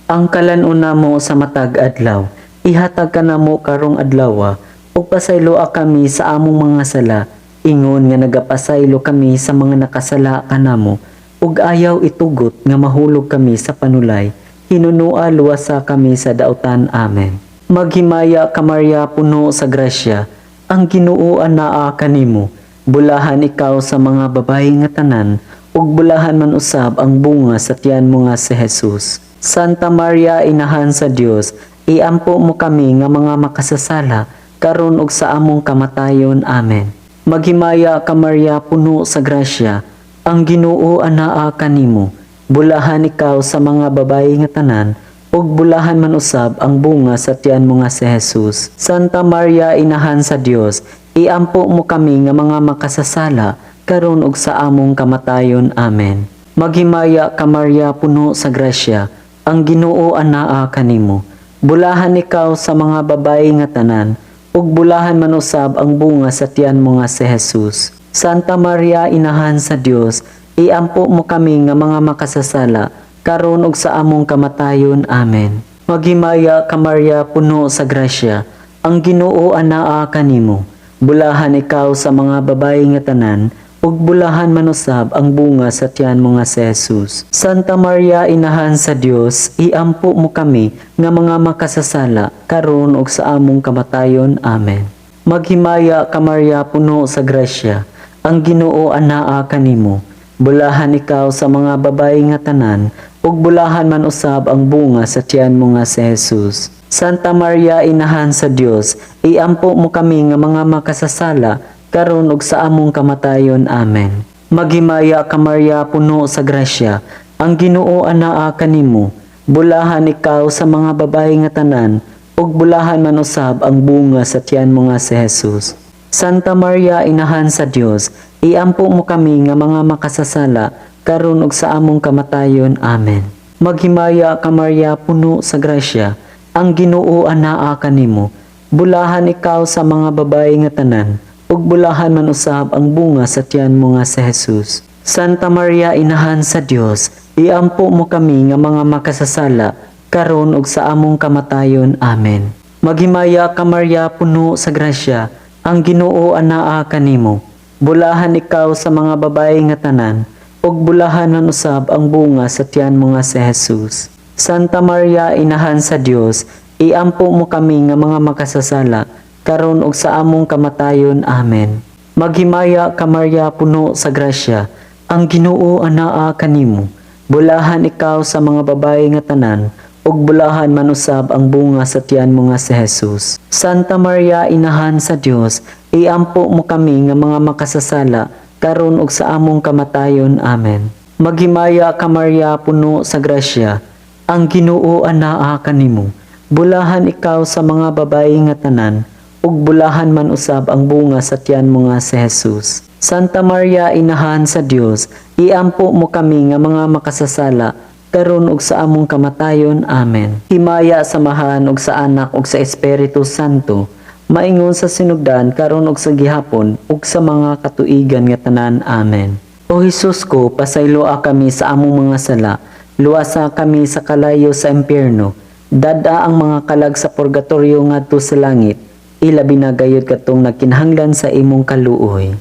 Ang kalan-on namo sa matag adlaw, ihatag ka namo karong adlaw, ug pasayloa kami sa among mga sala, ingon nga nagapasaylo kami sa mga nakasala kanamo, ug ayaw itugot nga mahulog kami sa panulay, hinunua luwasa kami sa dautan. Amen. Maghimaya ka Maria, puno sa grasya, ang Ginoo anaa kanimo, bulahan ikaw sa mga babayi nga tanan, ug bulahan man usab ang bunga sa tiyan mo nga si Jesus. Santa Maria, inahan sa Dios, iampo mo kami nga mga makasasala, karon ug sa among kamatayon. Amen. Maghimaya ka Maria, puno sa grasya, ang Ginoo anaa kanimo, bulahan ikaw sa mga babayi nga tanan, ug bulahan man usab ang bunga sa tiyan mo nga si Jesus. Santa Maria, inahan sa Dios, iampo mo kami nga mga makasasala, karon ug sa among kamatayon. Amen. Maghimaya ka Maria, puno sa grasya, ang Ginoo anaa kanimo, bulahan ikaw sa mga babayi nga tanan, ug bulahan man usab ang bunga sa tiyan mo nga si Jesus. Santa Maria, inahan sa Dios, iampo mo kami nga mga makasasala, karon ug sa among kamatayon. Amen. Maghimaya ka Maria, puno sa grasya, ang Ginoo anaa kanimo, bulahan ikaw sa mga babayi nga tanan, ug bulahan man usab ang bunga sa tiyan mo nga si Jesus. Santa Maria, inahan sa Dios, iampo mo kami nga mga makasasala, karon ug sa among kamatayon. Amen. Maghimaya ka Maria, puno sa grasya, ang Ginoo anaa kanimo, bulahan ikaw sa mga babayi nga tanan, ug bulahan man usab ang bunga sa tiyan mo nga si Jesus. Santa Maria, inahan sa Dios, iampo mo kami nga mga makasasala, karon ug sa among kamatayon. Amen. Maghimaya ka Maria, puno sa grasya, ang Ginoo anaa kanimo, bulahan ikaw sa mga babayi nga tanan, ug bulahan man usab ang bunga sa tiyan mo nga si Jesus. Santa Maria, inahan sa Dios, iampo mo kami nga mga makasasala, karon ug sa among kamatayon. Amen. Maghimaya ka Maria, puno sa grasya, ang Ginoo anaa kanimo, bulahan ikaw sa mga babayi nga tanan, ug bulahan man usab ang bunga sa tiyan mo nga si Jesus. Santa Maria, inahan sa Dios, iampo mo kami nga mga makasasala, karon ug sa among kamatayon. Amen. Maghimaya ka Maria, puno sa grasya, ang Ginoo anaa kanimo, bulahan ikaw sa mga babayi nga tanan, ug bulahan man usab ang bunga sa tiyan mo nga si Jesus. Santa Maria, inahan sa Dios, iampo mo kami nga mga makasasala, karon ug sa among kamatayon. Amen. Maghimaya ka Maria, puno sa grasya, ang Ginoo anaa kanimo, bulahan ikaw sa mga babayi nga tanan, ug bulahan man usab ang bunga sa tiyan mo nga si Jesus. Santa Maria, inahan sa Dios, iampo mo kami nga mga makasasala, karon ug sa among kamatayon. Amen. Maghimaya ka Maria, puno sa grasya, ang Ginoo anaa kanimo, bulahan ikaw sa mga babayi nga tanan, ug bulahan man usab ang bunga sa tiyan mo nga si Jesus. Santa Maria, inahan sa Dios, iampo mo kami nga mga makasasala, karon ug sa among kamatayon. Amen. Himaya, samahan ug sa Anak ug sa Espiritu Santo, maingon sa sinugdan karon ug sa gihapon ug sa mga katuigan nga tanan. Amen. O Hesus ko, pasayloa kami sa among mga sala, luwasa kami sa kalayo sa impyerno, dada ang mga kalag sa purgatorio ngadto sa langit, ilabi na gayud katong nagkinahanglan sa imong kaluoy.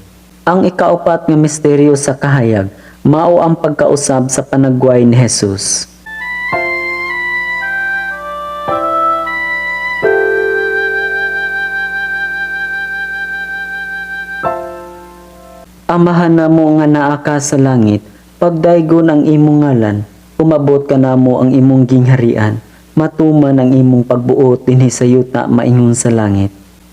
Ang ikaapat nga misteryo sa kahayag, mao ang pagkausab sa panagway ni Jesus. Amahan namo nga naa ka sa langit, pagdaygon ang imong ngalan, umabot ka namo ang imong gingharian, matuman ang imong pagbuot dinhi sa yuta maingon sa langit.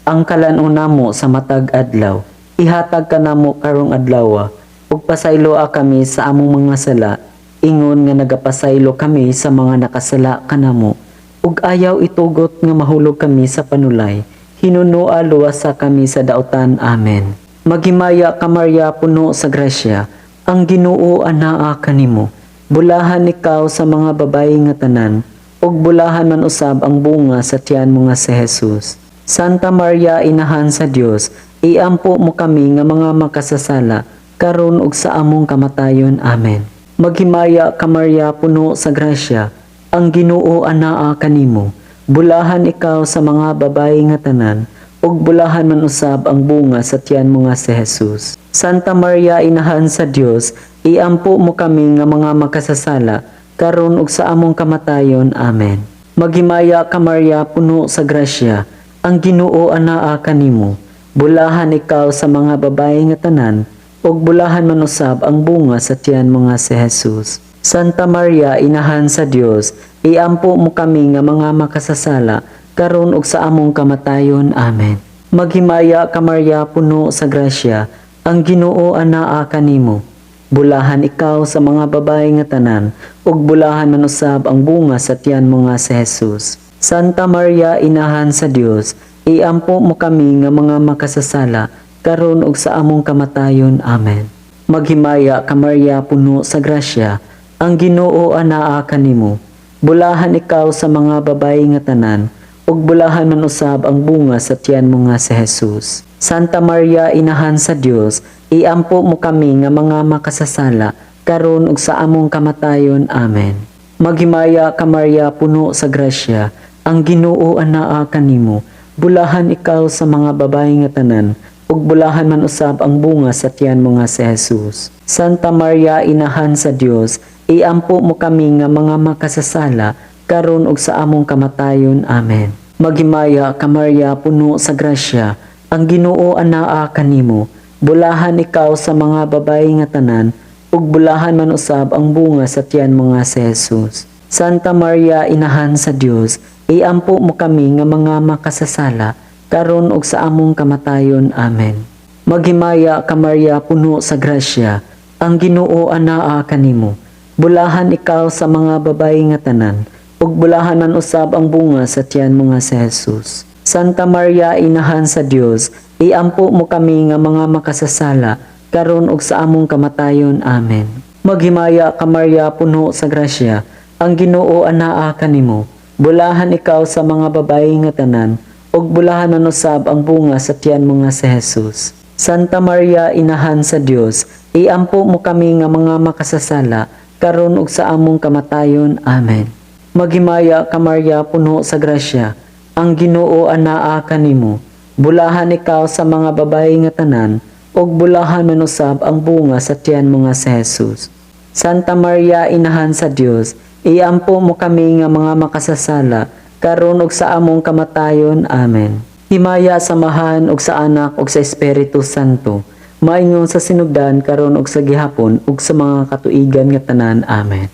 Ang kalan-on namo sa matag adlaw, ihatag ka namo karong adlaw, ug pasayloa kami sa among mga sala, ingon nga nagapasaylo kami sa mga nakasala kanamo, ug ayaw itugot nga mahulog kami sa panulay, hinunua luwasa kami sa dautan. Amen. Maghimaya ka Maria, puno sa grasya, ang Ginoo anaa kanimo. Bulahan ikaw sa mga babayi nga tanan, ug bulahan man usab ang bunga sa tiyan mo nga si Jesus. Santa Maria, inahan sa Dios, iampo mo kami nga mga makasasala, karon ug sa among kamatayon. Amen. Maghimaya ka Maria, puno sa grasya, ang Ginoo anaa kanimo. Bulahan ikaw sa mga babayi nga tanan, ug bulahan man usab ang bunga sa tiyan mo nga si Jesus. Santa Maria, inahan sa Dios, iampo mo kami nga mga makasasala, karon ug sa among kamatayon. Amen. Maghimaya ka Maria, puno sa grasya, ang Ginoo anaa kanimo. Bulahan ikaw sa mga babayi nga tanan, ug bulahan man usab ang bunga sa tiyan mo nga si Jesus. Santa Maria, inahan sa Dios, iampo mo kami nga mga makasasala, karon ug sa among kamatayon. Amen. Maghimaya ka Maria, puno sa grasya, ang Ginoo anaa kanimo. Bulahan ikaw sa mga babayi nga tanan, ug bulahan man usab ang bunga sa tiyan mo nga si Jesus. Santa Maria, inahan sa Dios, iampo mo kami nga mga makasasala, karon ug sa among kamatayon. Amen. Maghimaya ka Maria, puno sa grasya, ang Ginoo anaa kanimo. Bulahan ikaw sa mga babayi nga tanan, ug bulahan man usab ang bunga sa tiyan mo nga si Jesus. Santa Maria, inahan sa Dios, iampo mo kami nga mga makasasala, karon ug sa among kamatayon. Amen. Maghimaya ka Maria, puno sa grasya, ang Ginoo anaa kanimo. Bulahan ikaw sa mga babayi nga tanan, ug bulahan man usab ang bunga sa tiyan mo nga si Jesus. Santa Maria, inahan sa Dios, iampo mo kami nga mga makasasala, karon ug sa among kamatayon. Amen. Maghimaya ka Maria, puno sa grasya, ang Ginoo anaa kanimo. Bulahan ikaw sa mga babayi nga tanan, ug bulahan man usab ang bunga sa tiyan mo nga si Jesus. Santa Maria, inahan sa Dios, iampo mo kami nga mga makasasala, karon ug sa among kamatayon. Amen. Maghimaya ka Maria, puno sa grasya, ang Ginoo anaa kanimo. Bulahan ikaw sa mga babayi nga tanan, ug bulahan man usab ang bunga sa tiyan mo nga si Jesus. Santa Maria, inahan sa Dios, iampo mo kami nga mga makasasala, karon ug sa among kamatayon. Amen. Maghimaya ka Maria, puno sa grasya, ang Ginoo anaa kanimo. Bulahan ikaw sa mga babayi nga tanan, ug bulahan man usab ang bunga sa tiyan mo nga si Jesus. Santa Maria, inahan sa Dios, iampo mo kami nga mga makasasala, karon ug sa among kamatayon. Amen. Maghimaya ka Maria, puno sa grasya, ang Ginoo anaa kanimo. Bulahan ikaw sa mga babayi nga tanan, ug bulahan man usab ang bunga sa tiyan mo nga si Jesus. Santa Maria, inahan sa Dios, iampo mo kami nga mga makasasala, karon ug sa among kamatayon. Amen. Himaya samahan ug sa Anak ug sa Espiritu Santo, maingon sa sinugdan karon ug sa gihapon ug sa mga katuigan nga tanan. Amen.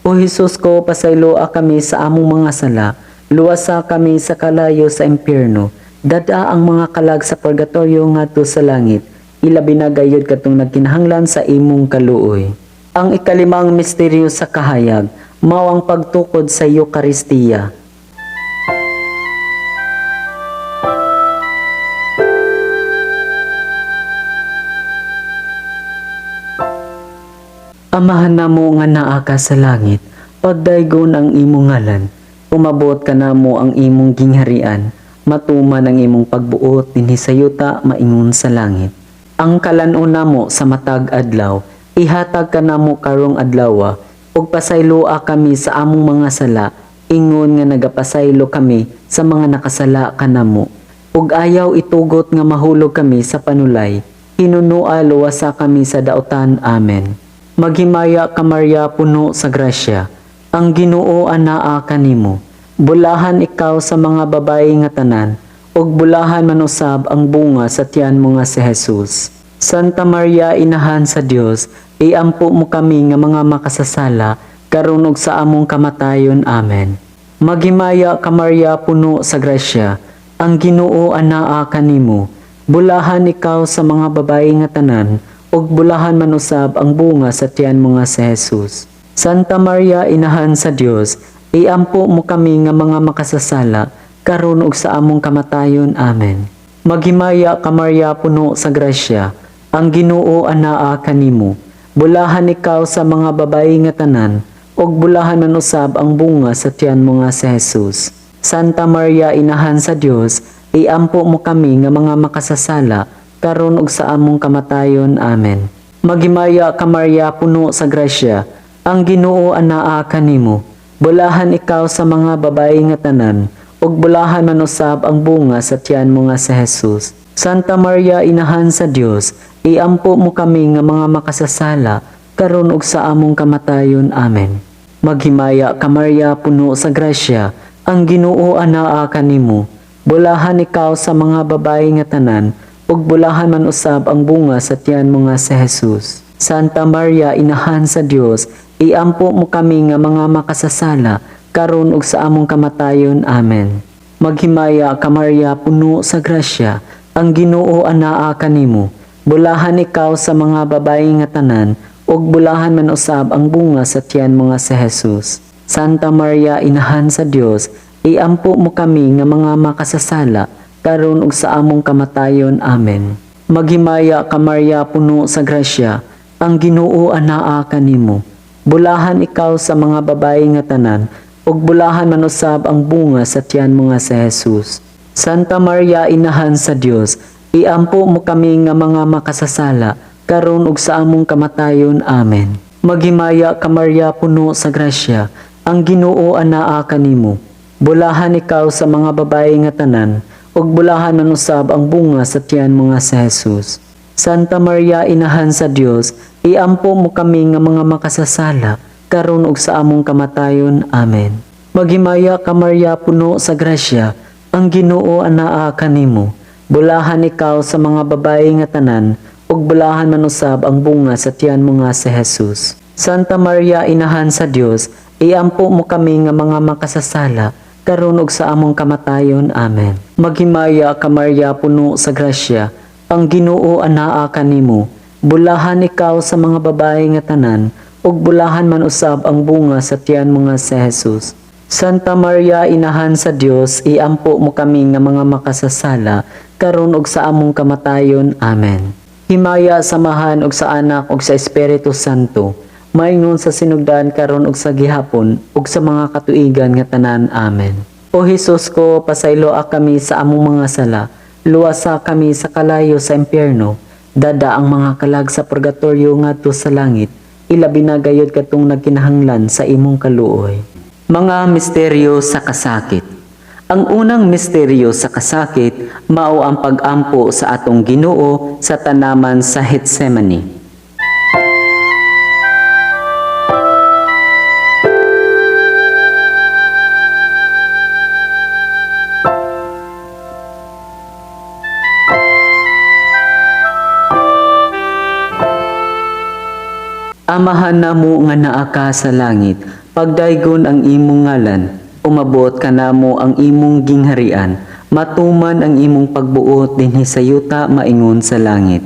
O Hesus ko, pasayloa kami sa among mga sala, luwasa kami sa kalayo sa impyerno, dada ang mga kalag sa purgatorio ngadto sa langit, ilabi na gayud katong nagkinahanglan sa imong kaluoy. Ang ikalimang misteryo sa kahayag, mao ang pagtukod sa Eucharistia. Amahan namo nga naa ka sa langit, pagdaygon ang imong ngalan, umabot ka namo ang imong gingharian, matuman ang imong pagbuot dinhi sa yuta maingon sa langit. Ang kalan-on namo sa matag adlaw, ihatag ka namo karong adlaw, ug pasayloa kami sa among mga sala, ingon nga nagapasaylo kami sa mga nakasala kanamo. Ug ayaw itugot nga mahulog kami sa panulay, hinunua luwasa kami sa dautan. Amen. Maghimaya ka Maria, puno sa grasya, ang Ginoo anaa kanimo. Bulahan ikaw sa mga babayi nga tanan, ug bulahan man usab ang bunga sa tiyan mo nga si Jesus. Santa Maria, inahan sa Dios, iampo mo kami nga mga makasasala, karon ug sa among kamatayon. Amen. Maghimaya ka Maria, puno sa grasya, ang Ginoo anaa kanimo. Bulahan ikaw sa mga babayi nga tanan, ug bulahan man usab ang bunga sa tiyan mo nga si Jesus. Santa Maria, Inahan sa Dios, iampo mo kami nga mga makasasala, karon ug sa among kamatayon. Amen. Maghimaya ka Maria, puno sa grasya, ang Ginoo anaa kanimo. Bulahan ikaw sa mga babayi nga tanan, ug bulahan man usab ang bunga sa tiyan mo nga si Jesus. Santa Maria, Inahan sa Dios, iampo mo kami nga mga makasasala, karon ug sa among kamatayon. Amen. Maghimaya ka Maria, puno sa grasya, ang Ginoo anaa kanimo. Bulahan ikaw sa mga babayi nga tanan, ug bulahan man usab ang bunga sa tiyan mo nga si Jesus. Santa Maria, Inahan sa Dios, iampo mo kami nga mga makasasala, karon ug sa among kamatayon. Amen. Maghimaya ka Maria, puno sa grasya, ang Ginoo anaa kanimo. Bulahan ikaw sa mga babayi nga tanan, ug bulahan man usab ang bunga sa tiyan mo nga si Jesus. Santa Maria, Inahan sa Dios, iampo mo kami nga mga makasasala, karon ug sa among kamatayon. Amen. Maghimaya ka Maria, puno sa grasya, ang Ginoo anaa kanimo. Bulahan ikaw sa mga babayi nga tanan, ug bulahan man usab ang bunga sa tiyan mo nga si Jesus. Santa Maria, Inahan sa Dios, iampo mo kami nga mga makasasala, karon ug sa among kamatayon. Amen. Maghimaya ka Maria, puno sa grasya, ang Ginoo anaa kanimo. Bulahan ikaw sa mga babayi nga tanan, ug bulahan man usab ang bunga sa tiyan mo nga si Jesus. Santa Maria, Inahan sa Dios, iampo mo kami nga mga makasasala, karon ug sa among kamatayon. Amen. Maghimaya ka Maria, puno sa grasya, ang Ginoo anaa kanimo. Bulahan ikaw sa mga babayi nga tanan, ug bulahan man usab ang bunga sa tiyan mo nga si Jesus. Santa Maria, Inahan sa Dios, iampo mo kami nga mga makasasala, karon ug sa among kamatayon. Amen. Maghimaya ka Maria, puno sa grasya, ang Ginoo anaa kanimo. Bulahan ikaw sa mga babayi nga tanan, ug bulahan man usab ang bunga sa tiyan mo nga si Jesus. Santa Maria, Inahan sa Dios, iampo mo kami nga mga makasasala, karon ug sa among kamatayon. Amen. Maghimaya ka Maria, puno sa grasya, ang Ginoo anaa kanimo. Bulahan ikaw sa mga babayi nga tanan, ug bulahan man usab ang bunga sa tiyan mo nga si Jesus. Santa Maria, Inahan sa Dios, iampo mo kami nga mga makasasala, karon ug sa among kamatayon. Amen. Himaya, samahan ug sa Anak ug sa Espiritu Santo, maingon sa sinugdan karon ug sa gihapon ug sa mga katuigan nga tanan. Amen. O Hesus ko, pasaylo kami sa among mga sala, luwasa kami sa kalayo sa impyerno, dada ang mga kalag sa purgatorio ngadto sa langit, ilabi na gayud katong nagkinahanglan sa imong kaluoy. Mga misteryo sa kasakit. Ang unang misteryo sa kasakit mao ang pag-ampo sa atong Ginoo sa tanaman sa Getsemani. Amahan namo nga naa ka sa langit, pagdaygon ang imong ngalan, umabot ka namo ang imong gingharian, matuman ang imong pagbuot dinhi sa yuta maingon sa langit.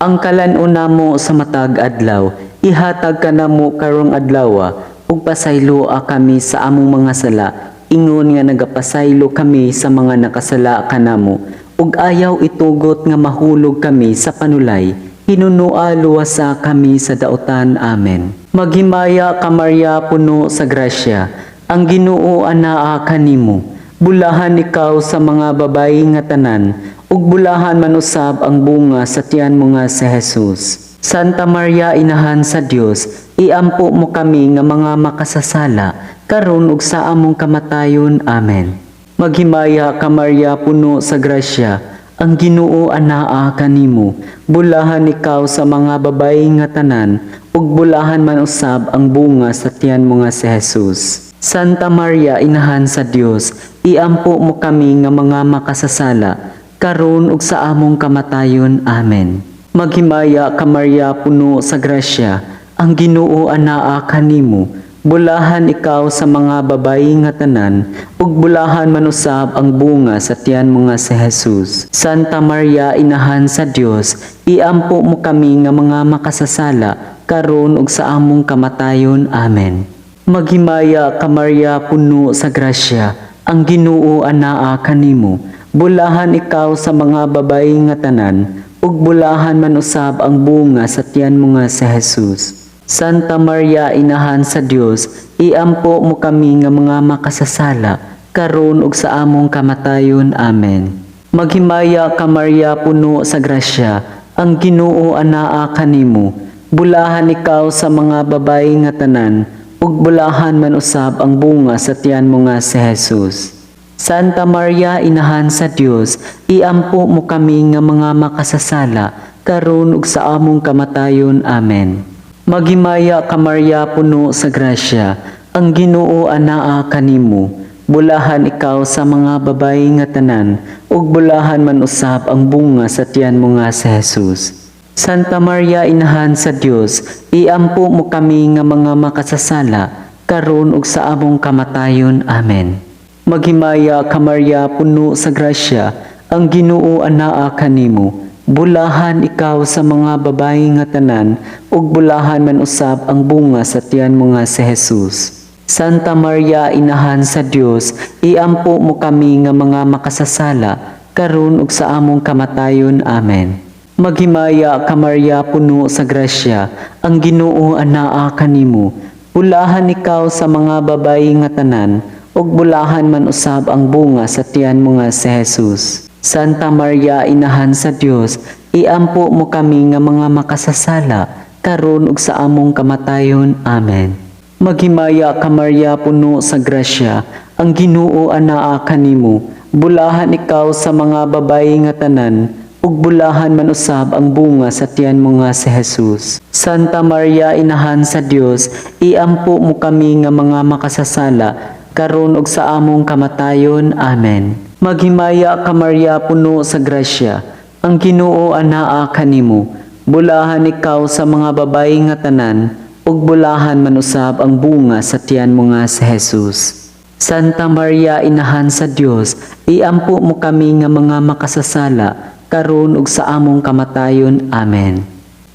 Ang kalan-on namo sa matag adlaw, ihatag ka namo karong adlaw, ug pasaylo kami sa among mga sala, ingon nga nagapasaylo kami sa mga nakasala kanamo, ug ayaw itugot nga mahulog kami sa panulay. Hinunua luwasa kami sa daotan. Amen. Maghimaya ka Maria, puno sa grasya, ang Ginoo anaa kanimo. Bulahan ikaw sa mga babayi nga tanan, ug bulahan man usab ang bunga sa tiyan mo nga si Jesus. Santa Maria, Inahan sa Dios, iampo mo kami nga mga makasasala, karon ug sa among kamatayon. Amen. Maghimaya ka Maria, puno sa grasya, ang Ginoo anaa kanimo. Bulahan ikaw sa mga babayi nga tanan, ug bulahan man usab ang bunga sa tiyan mo nga si Jesus. Santa Maria, Inahan sa Dios, iampo mo kami nga mga makasasala, karon ug sa among kamatayon. Amen. Maghimaya ka Maria, puno sa grasya, ang Ginoo anaa kanimo. Bulahan ikaw sa mga babayi nga tanan, ug bulahan man usab ang bunga sa tiyan mo nga si Jesus. Santa Maria, Inahan sa Dios, iampo mo kami nga mga makasasala, karon ug sa among kamatayon. Amen. Maghimaya ka Maria, puno sa grasya, ang Ginoo anaa kanimo. Bulahan ikaw sa mga babayi nga tanan, ug bulahan man usab ang bunga sa tiyan mo nga si Jesus. Santa Maria, inahan sa Dios, iampo mo kami nga mga makasasala, karon ug sa among kamatayon. Amen. Maghimaya ka Maria, puno sa grasya, ang Ginoo anaa kanimo. Bulahan ikaw sa mga babayi nga tanan, ug bulahan man usab ang bunga sa tiyan mo nga si Jesus. Santa Maria, inahan sa Dios, iampo mo kami nga mga makasasala, karon ug sa among kamatayon. Amen. Maghimaya ka Maria, puno sa grasya, ang Ginoo anaa kanimo. Bulahan ikaw sa mga babayi nga tanan, ug bulahan man usab ang bunga sa tiyan mo nga si Jesus. Santa Maria, inahan sa Dios, iampo mo kami nga mga makasasala, karon ug sa among kamatayon. Amen. Maghimaya ka Maria, puno sa grasya, ang Ginoo anaa kanimo. Bulahan ikaw sa mga babayi nga tanan, ug bulahan man usab ang bunga sa tiyan mo nga si Jesus. Santa Maria, inahan sa Dios, iampo mo kami nga mga makasasala, karon ug sa among kamatayon. Amen. Maghimaya ka Maria, puno sa grasya, ang Ginoo anaa kanimo. Bulahan ikaw sa mga babayi nga tanan, ug bulahan man usab ang bunga sa tiyan mo nga si Jesus. Santa Maria, inahan sa Dios, iampo mo kami nga mga makasasala, karon ug sa among kamatayon. Amen. Maghimaya ka Maria, puno sa grasya, ang Ginoo anaa kanimo. Bulahan ikaw sa mga babayi nga tanan, ug bulahan man usab ang bunga sa tiyan mo nga si Jesus. Santa Maria, inahan sa Dios, iampo mo kami nga mga makasasala, karon ug sa among kamatayon. Amen. Maghimaya ka Maria, puno sa grasya, ang Ginoo anaa kanimo. Bulahan ikaw sa mga babayi nga tanan, ug bulahan man usab ang bunga sa tiyan mo nga si Jesus. Santa Maria, inahan sa Dios, iampo mo kami nga mga makasasala, karon ug sa among kamatayon. Amen.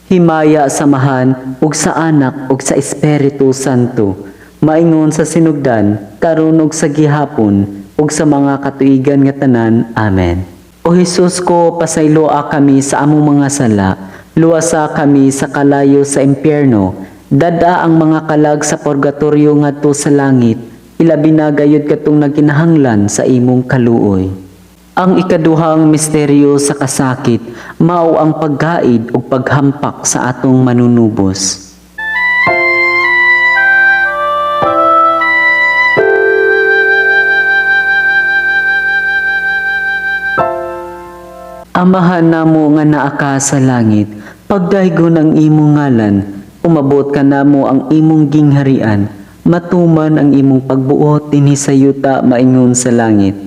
Himaya samahan ug sa Anak ug sa Espiritu Santo, maingon sa sinugdan, karon ug sa gihapon, ug sa mga katuigan nga tanan. Amen. O Jesus ko, pasayloa kami sa among mga sala, luwasa kami sa kalayo sa impyerno, dada ang mga kalag sa purgatorio ngadto sa langit, ilabi na gayud katong nagkinahanglan sa imong kaluoy. Ang ikaduhang misteryo sa kasakit, mao ang paggaid ug paghampak sa atong manunubos. Amahan namo nga naa ka sa langit, pagdaygon ang imong ngalan, umabot ka namo ang imong gingharian, matuman ang imong pagbuot dinhi sa yuta maingon sa langit.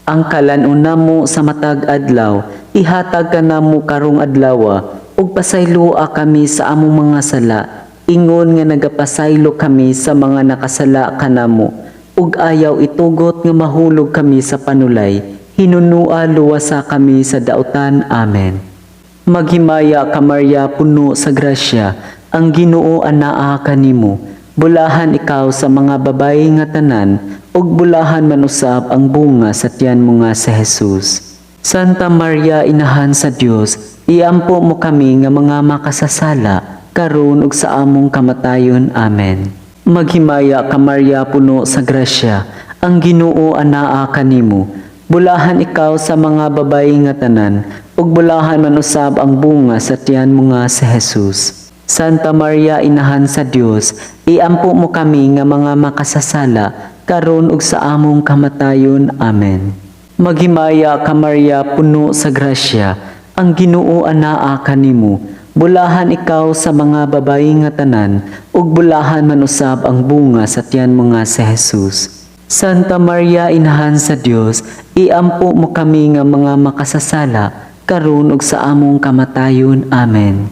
Ang kalan-on namo sa matag adlaw, ihatag ka namo karong adlawa, ug pasayloa kami sa among mga sala, ingon nga nagapasaylo kami sa mga nakasala kanamo, ug ayaw itugot nga mahulog kami sa panulay, hinunua luwasa kami sa dautan. Amen. Maghimaya ka Maria, puno sa grasya, ang Ginoo anaa kanimo. Bulahan ikaw sa mga babayi nga tanan, ug bulahan man usab ang bunga sa tiyan mo nga si Jesus. Santa Maria, inahan sa Dios, iampo mo kami nga mga makasasala, karon ug sa among kamatayon. Amen. Maghimaya ka Maria, puno sa grasya, ang Ginoo anaa kanimo. Bulahan ikaw sa mga babayi nga tanan, ug bulahan man usab ang bunga sa tiyan mo nga si Jesus. Santa Maria, inahan sa Dios, iampo mo kami nga mga makasasala, karon ug sa among kamatayon. Amen. Maghimaya ka Maria, puno sa grasya, ang Ginoo anaa kanimo. Bulahan ikaw sa mga babayi nga tanan, ug bulahan man usab ang bunga sa tiyan mo nga si Jesus. Santa Maria, inahan sa Dios, iampo mo kami nga mga makasasala, karon ug sa among kamatayon. Amen.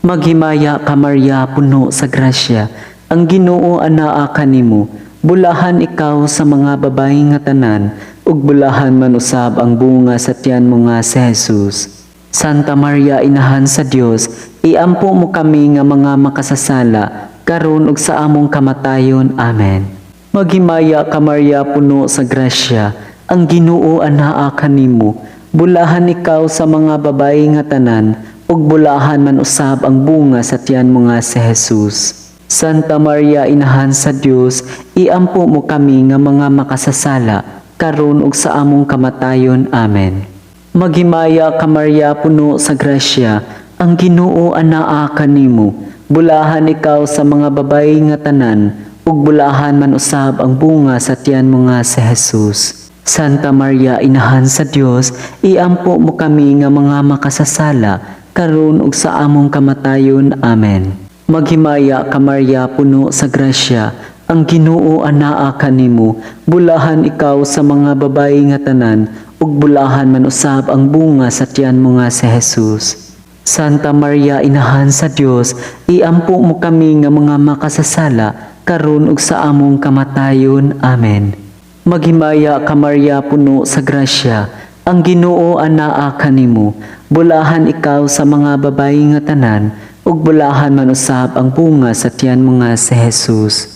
Maghimaya ka Maria, puno sa grasya, ang Ginoo anaa kanimo. Bulahan ikaw sa mga babayi nga tanan, ug bulahan man usab ang bunga sa tiyan mo nga si Jesus. Santa Maria Inahan sa Dios, iampo mo kami nga mga makasasala, karon ug sa among kamatayon. Amen. Maghimaya ka Maria puno sa grasya, ang Ginoo anaa kanimo, bulahan ikaw sa mga babayi nga tanan, ug bulahan man usab ang bunga sa tiyan mo nga si Jesus. Santa Maria Inahan sa Dios, iampo mo kami nga mga makasasala, karon ug sa among kamatayon. Amen. Maghimaya ka Maria puno sa grasya, ang Ginoo anaa kanimo, bulahan ikaw sa mga babayi nga tanan, ug bulahan man usab ang bunga sa tiyan mo nga si Jesus. Santa Maria Inahan sa Dios, iampo mo kami nga mga makasasala, karon ug sa among kamatayon. Amen. Maghimaya ka Maria puno sa grasya, ang Ginoo anaa kanimo, bulahan ikaw sa mga babayi nga tanan, ug bulahan man usab ang bunga sa tiyan mo nga si Jesus. Santa Maria Inahan sa Dios, iampo mo kami nga mga makasasala, karon ug sa among kamatayon. Amen. Maghimaya ka Maria puno sa grasya, ang Ginoo anaa kanimo, bulahan ikaw sa mga babayi nga tanan, ug bulahan man usab ang bunga sa tiyan mo nga si Jesus.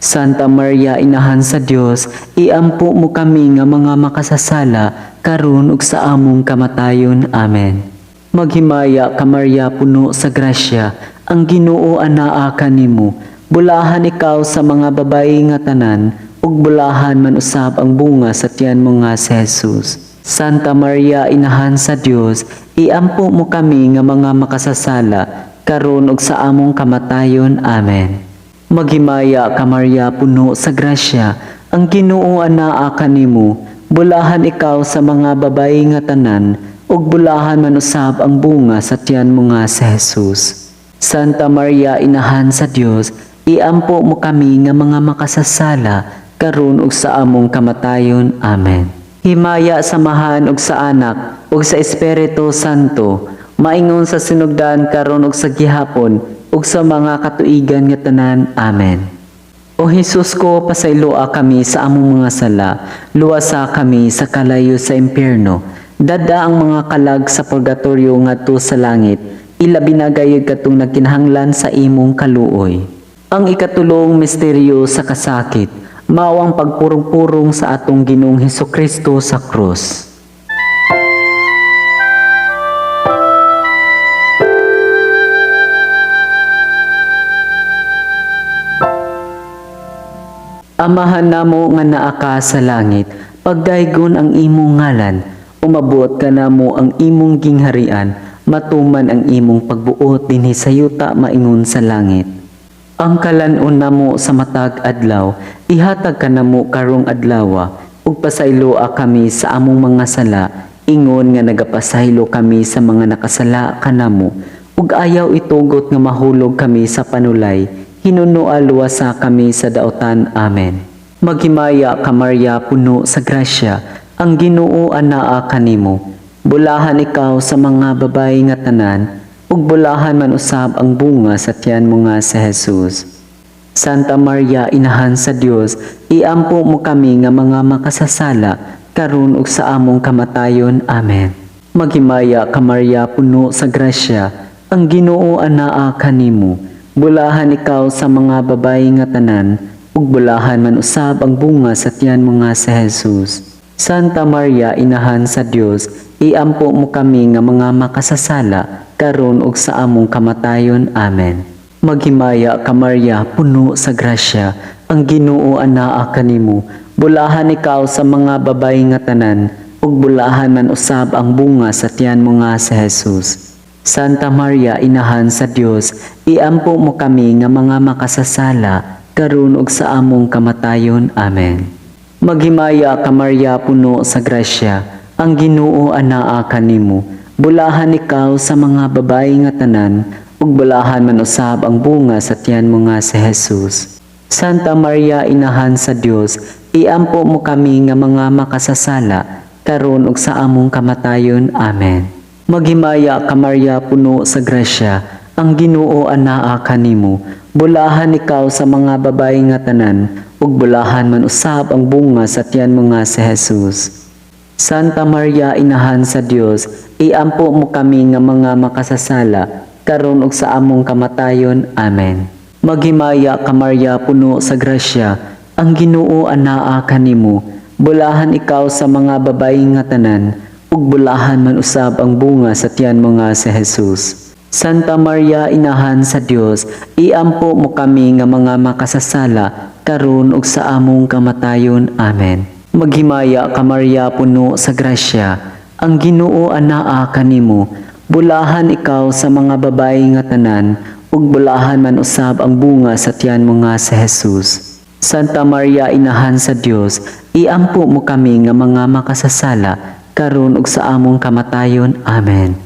Santa Maria Inahan sa Dios, iampo mo kami nga mga makasasala, karon ug sa among kamatayon. Amen. Maghimaya ka Maria puno sa grasya, ang Ginoo anaa kanimo, bulahan ikaw sa mga babayi nga tanan, ug bulahan man usab ang bunga sa tiyan mo nga si Jesus. Santa Maria Inahan sa Dios, iampo mo kami nga mga makasasala, karon ug sa among kamatayon. Amen. Maghimaya ka Maria puno sa grasya, ang Ginoo anaa kanimo, bulahan ikaw sa mga babayi nga tanan, ug bulahan man usab ang bunga sa tiyan mo nga si Jesus. Santa Maria Inahan sa Dios, iampo mo kami nga mga makasasala, karon ug sa among kamatayon. Amen. Himaya samahan ug sa Anak ug sa Espiritu Santo, maingon sa sinugdan karon ug sa gihapon, ug sa mga katuigan nga tanan. Amen. O Jesus ko, pasayloa kami sa among mga sala, luwasa kami sa kalayo sa impyerno, dada ang mga kalag sa purgatorio ngadto sa langit, ilabi na gayud katong nagkinahanglan sa imong kaluoy. Ang ikatulong misteryo sa kasakit, mao ang pagpurong-purong sa atong Ginoong Hesukristo sa krus. Amahan namo nga naa ka sa langit, pagdaygon ang imong ngalan, umabot ka namo ang imong gingharian, matuman ang imong pagbuot dinhi sa yuta maingon sa langit. Ang kalan-on namo sa matag adlaw, ihatag ka namo karong adlawa, ug pasayloa kami sa among mga sala, ingon nga nagapasaylo kami sa mga nakasala kanamo, ug ayaw itugot nga mahulog kami sa panulay, hinunoa luwasa kami sa daotan. Amen. Maghimaya ka Maria puno sa grasya, ang Ginoo anaa kanimo, bulahan ikaw sa mga babayi nga tanan, ug bulahan man usab ang bunga sa tiyan mo nga si Jesus. Santa Maria Inahan sa Dios, iampo mo kami nga mga makasasala, karon ug sa among kamatayon. Amen. Maghimaya ka Maria puno sa grasya, ang Ginoo anaa kanimo, bulahan ikaw sa mga babayi nga tanan, ug bulahan man usab ang bunga sa tiyan mo nga si Jesus. Santa Maria Inahan sa Dios, iampo mo kami nga mga makasasala, karon ug sa among kamatayon. Amen. Maghimaya ka Maria puno sa grasya, ang Ginoo anaa kanimo, bulahan ikaw sa mga babayi nga tanan, ug bulahan man usab ang bunga sa tiyan mo nga si Jesus. Santa Maria Inahan sa Dios, iampo mo kami nga mga makasasala, karon ug sa among kamatayon. Amen. Maghimaya ka Maria puno sa grasya, ang Ginoo anaa kanimo, bulahan ikaw sa mga babayi nga tanan, ug bulahan man usab ang bunga sa tiyan mo nga si Jesus. Santa Maria Inahan sa Dios, iampo mo kami nga mga makasasala, karon ug sa among kamatayon. Amen. Maghimaya ka Maria puno sa grasya, ang Ginoo anaa kanimo, bulahan ikaw sa mga babayi nga tanan, ug bulahan man usab ang bunga sa tiyan mo nga si Jesus. Santa Maria, Inahan sa Dios, iampo mo kami nga mga makasasala, karon ug sa among kamatayon. Amen. Maghimaya ka Maria, puno sa grasya, ang Ginoo anaa kanimo. Bulahan ikaw sa mga babayi nga tanan, ug bulahan man usab ang bunga sa tiyan mo nga si Jesus. Santa Maria, Inahan sa Dios, iampo mo kami nga mga makasasala, karon ug sa among kamatayon. Amen. Maghimaya ka Maria, puno sa grasya, ang Ginoo anaa kanimo. Bulahan ikaw sa mga babayi nga tanan, ug bulahan man usab ang bunga sa tiyan mo nga si Jesus. Santa Maria, Inahan sa Dios, iampo mo kami nga mga makasasala, karon ug sa among kamatayon. Amen.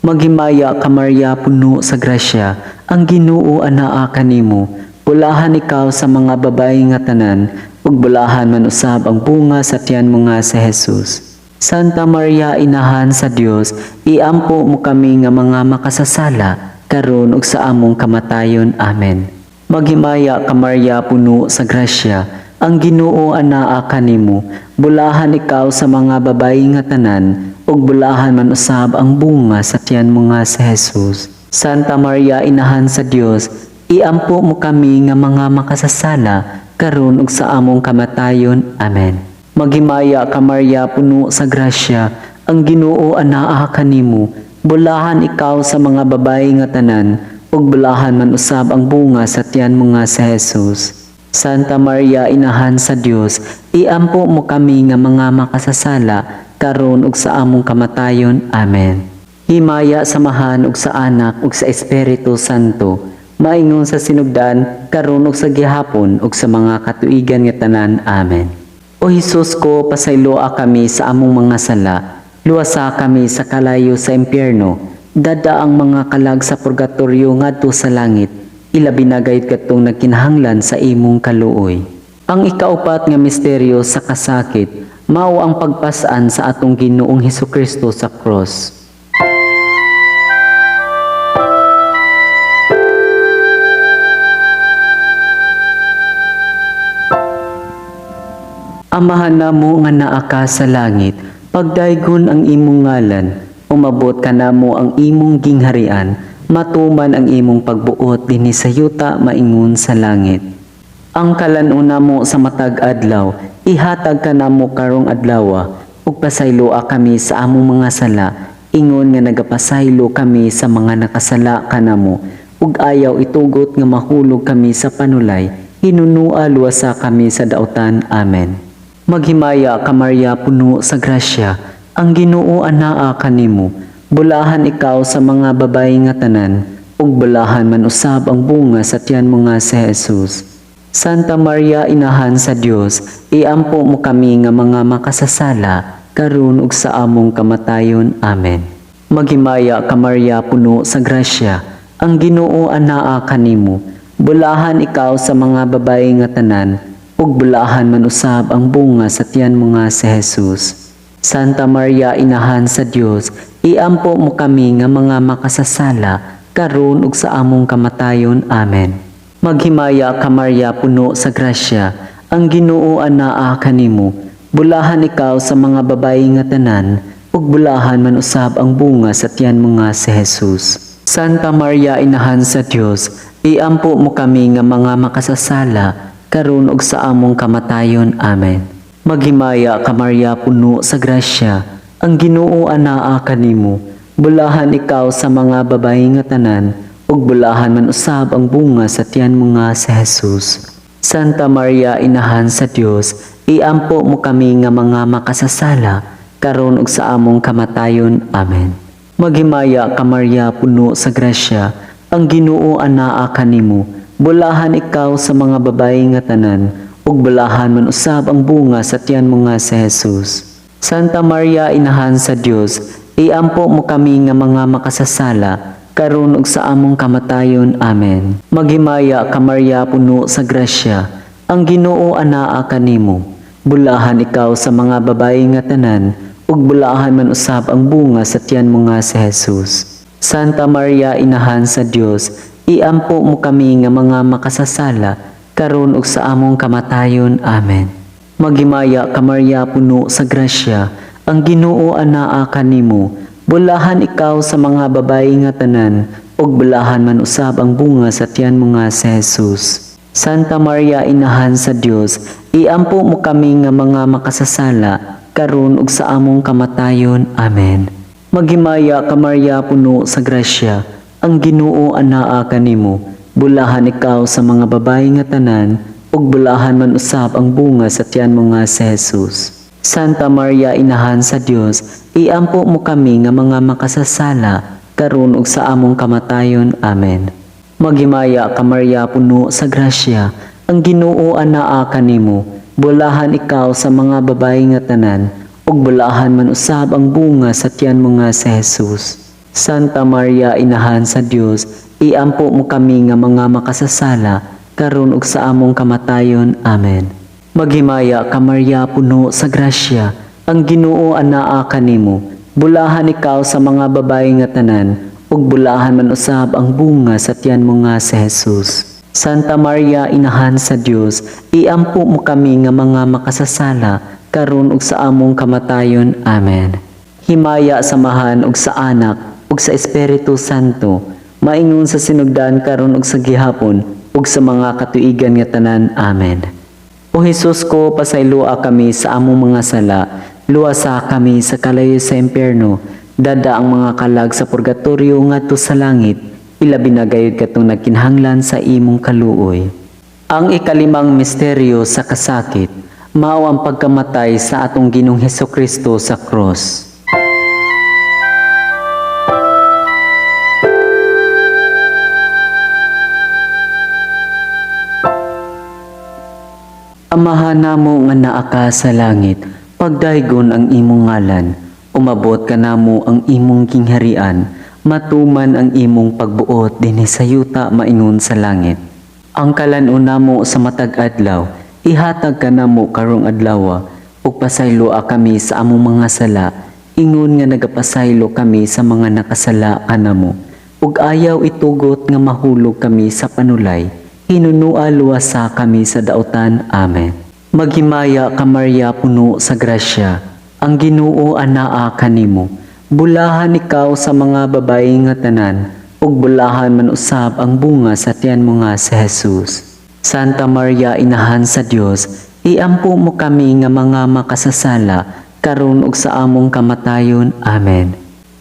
Maghimaya ka Maria, puno sa grasya, ang Ginoo anaa kanimo. Bulahan ikaw sa mga babayi nga tanan, ug bulahan man usab ang bunga sa tiyan mo nga si Jesus. Santa Maria, Inahan sa Dios, iampo mo kami nga mga makasasala, karon ug sa among kamatayon. Amen. Maghimaya ka Maria, puno sa grasya, ang Ginoo anaa kanimo. Bulahan ikaw sa mga babayi nga tanan, ug bulahan man usab ang bunga sa tiyan mo nga si Jesus. Santa Maria, Inahan sa Dios, iampo mo kami nga mga makasasala, karon ug sa among kamatayon. Amen. Maghimaya ka Maria, puno sa grasya, ang Ginoo anaa kanimo. Bulahan ikaw sa mga babayi nga tanan, ug bulahan man usab ang bunga sa tiyan mo nga si Jesus. Santa Maria, Inahan sa Dios, iampo mo kami nga mga makasasala, karon ug sa among kamatayon. Amen. Himaya samahan ug sa Anak ug sa Espiritu Santo, maingon sa sinugdan, karon ug sa gihapon ug sa mga katuigan nga tanan. Amen. O Hesus ko, pasayloa kami sa among mga sala, luwasa kami sa kalayo sa impyerno, dada ang mga kalag sa purgatoryo ngadto sa langit, ilabi na gayud katong nagkinahanglan sa imong kaluoy. Ang ikaupat nga misteryo sa kasakit, mao ang pagpasaan sa atong Ginoong Hesukristo sa cross. Amahan namo nga naa ka sa langit, pagdaygon ang imong ngalan, umabot ka namo ang imong gingharian, matuman ang imong pagbuot dinhi sa yuta maingon sa langit. Ang kalan-una mo sa matag adlaw, ihatag ka namo karong adlaw, ug pasayloa kami sa among mga sala, ingon nga nagapasaylo kami sa mga nakasala kanamo, ug ayaw itugot nga mahulog kami sa panulay, hinunua luwasa kami sa dautan. Amen. Maghimaya ka Maria, puno sa grasya, ang Ginoo anaa kanimo. Bulahan ikaw sa mga babayi nga tanan, ug bulahan man usab ang bunga sa tiyan mo nga si Jesus. Santa Maria, Inahan sa Dios, iampo mo kami nga mga makasasala, karon ug sa among kamatayon. Amen. Maghimaya ka Maria, puno sa grasya, ang Ginoo anaa kanimo. Bulahan ikaw sa mga babayi nga tanan, ug bulahan man usab ang bunga sa tiyan mo nga si Jesus. Santa Maria, Inahan sa Dios, iampo mo kami nga mga makasasala, karon ug sa among kamatayon. Amen. Maghimaya ka Maria, puno sa grasya, ang Ginoo anaa kanimo. Bulahan ikaw sa mga babayi nga tanan, ug bulahan man usab ang bunga sa tiyan mo nga si Jesus. Santa Maria, Inahan sa Dios, iampo mo kami nga mga makasasala, karon ug sa among kamatayon. Amen. Maghimaya ka Maria, puno sa grasya, ang Ginoo anaa kanimo. Bulahan ikaw sa mga babayi nga tanan, ug bulahan man usab ang bunga sa tiyan mo nga si Jesus. Santa Maria, Inahan sa Dios, iampo mo kami nga mga makasasala, karon ug sa among kamatayon. Amen. Maghimaya ka Maria, puno sa grasya, ang Ginoo anaa kanimo. Bulahan ikaw sa mga babayi nga tanan, ug bulahan man usab ang bunga sa tiyan mo nga si Jesus. Santa Maria, Inahan sa Dios, iampo mo kami nga mga makasasala, karon ug sa among kamatayon. Amen. Maghimaya ka Maria, puno sa grasya, ang Ginoo anaa kanimo. Bulahan ikaw sa mga babayi nga tanan, ug bulahan man usab ang bunga sa tiyan mo nga si Jesus. Santa Maria, Inahan sa Dios, iampo mo kami nga mga makasasala, karon ug sa among kamatayon. Amen. Maghimaya ka Maria, puno sa grasya, ang Ginoo anaa kanimo. Bulahan ikaw sa mga babayi nga tanan, ug bulahan man usab ang bunga sa tiyan mo nga si Jesus. Santa Maria, Inahan sa Dios, iampo mo kami nga mga makasasala, karon ug sa among kamatayon. Amen. Maghimaya ka Maria, puno sa grasya, ang Ginoo anaa kanimo. Bulahan ikaw sa mga babayi nga tanan, ug bulahan man usab ang bunga sa tiyan mo nga si Jesus. Santa Maria, Inahan sa Dios, iampo mo kami nga mga makasasala, karon ug sa among kamatayon. Amen. Maghimaya ka Maria, puno sa grasya, ang Ginoo anaa kanimo. Bulahan ikaw sa mga babayi nga tanan, ug bulahan man usab ang bunga sa tiyan mo nga si Jesus. Santa Maria, Inahan sa Dios, iampo mo kami nga mga makasasala, karon ug sa among kamatayon. Amen. Maghimaya ka Maria, puno sa grasya, ang Ginoo anaa kanimo. Bulahan ikaw sa mga babayi nga tanan, ug bulahan man usab ang bunga sa tiyan mo nga si Jesus. Santa Maria, Inahan sa Dios, iampo mo kami nga mga makasasala, karon ug sa among kamatayon. Amen. Himaya samahan ug sa Anak ug sa Espiritu Santo, maingon sa sinugdan karon ug sa gihapon ug sa mga katuigan nga tanan. Amen. O Hesus ko, pasayloa kami sa among mga sala, luwasa kami sa kalayo sa impyerno, dada ang mga kalag sa purgatorio ngadto sa langit, ilabi na gayud katong nagkinahanglan sa imong kaluoy. Ang ikalimang misteryo sa kasakit, mao ang pagkamatay sa atong Ginoong Hesukristo sa krus. Amahan namo nga naa ka sa langit, pagdaygon ang imong ngalan. Umabot ka namo ang imong gingharian, matuman ang imong pagbuot dinhi sa yuta maingon sa langit. Ang kalan-on namo sa matag adlaw, ihatag ka namo karong adlaw, ug pasayloa kami sa among mga sala, ingon nga nagapasaylo kami sa mga nakasala kanamo. Ug ayaw itugot nga mahulog kami sa panulay, hinunua luwasa kami sa dautan. Amen. Maghimaya ka Maria, puno sa grasya, ang Ginoo anaa kanimo. Bulahan ikaw sa mga babayi nga tanan, ug bulahan man usab ang bunga sa tiyan mo nga si Jesus. Santa Maria, Inahan sa Dios, iampo mo kami nga mga makasasala, karon ug sa among kamatayon. Amen.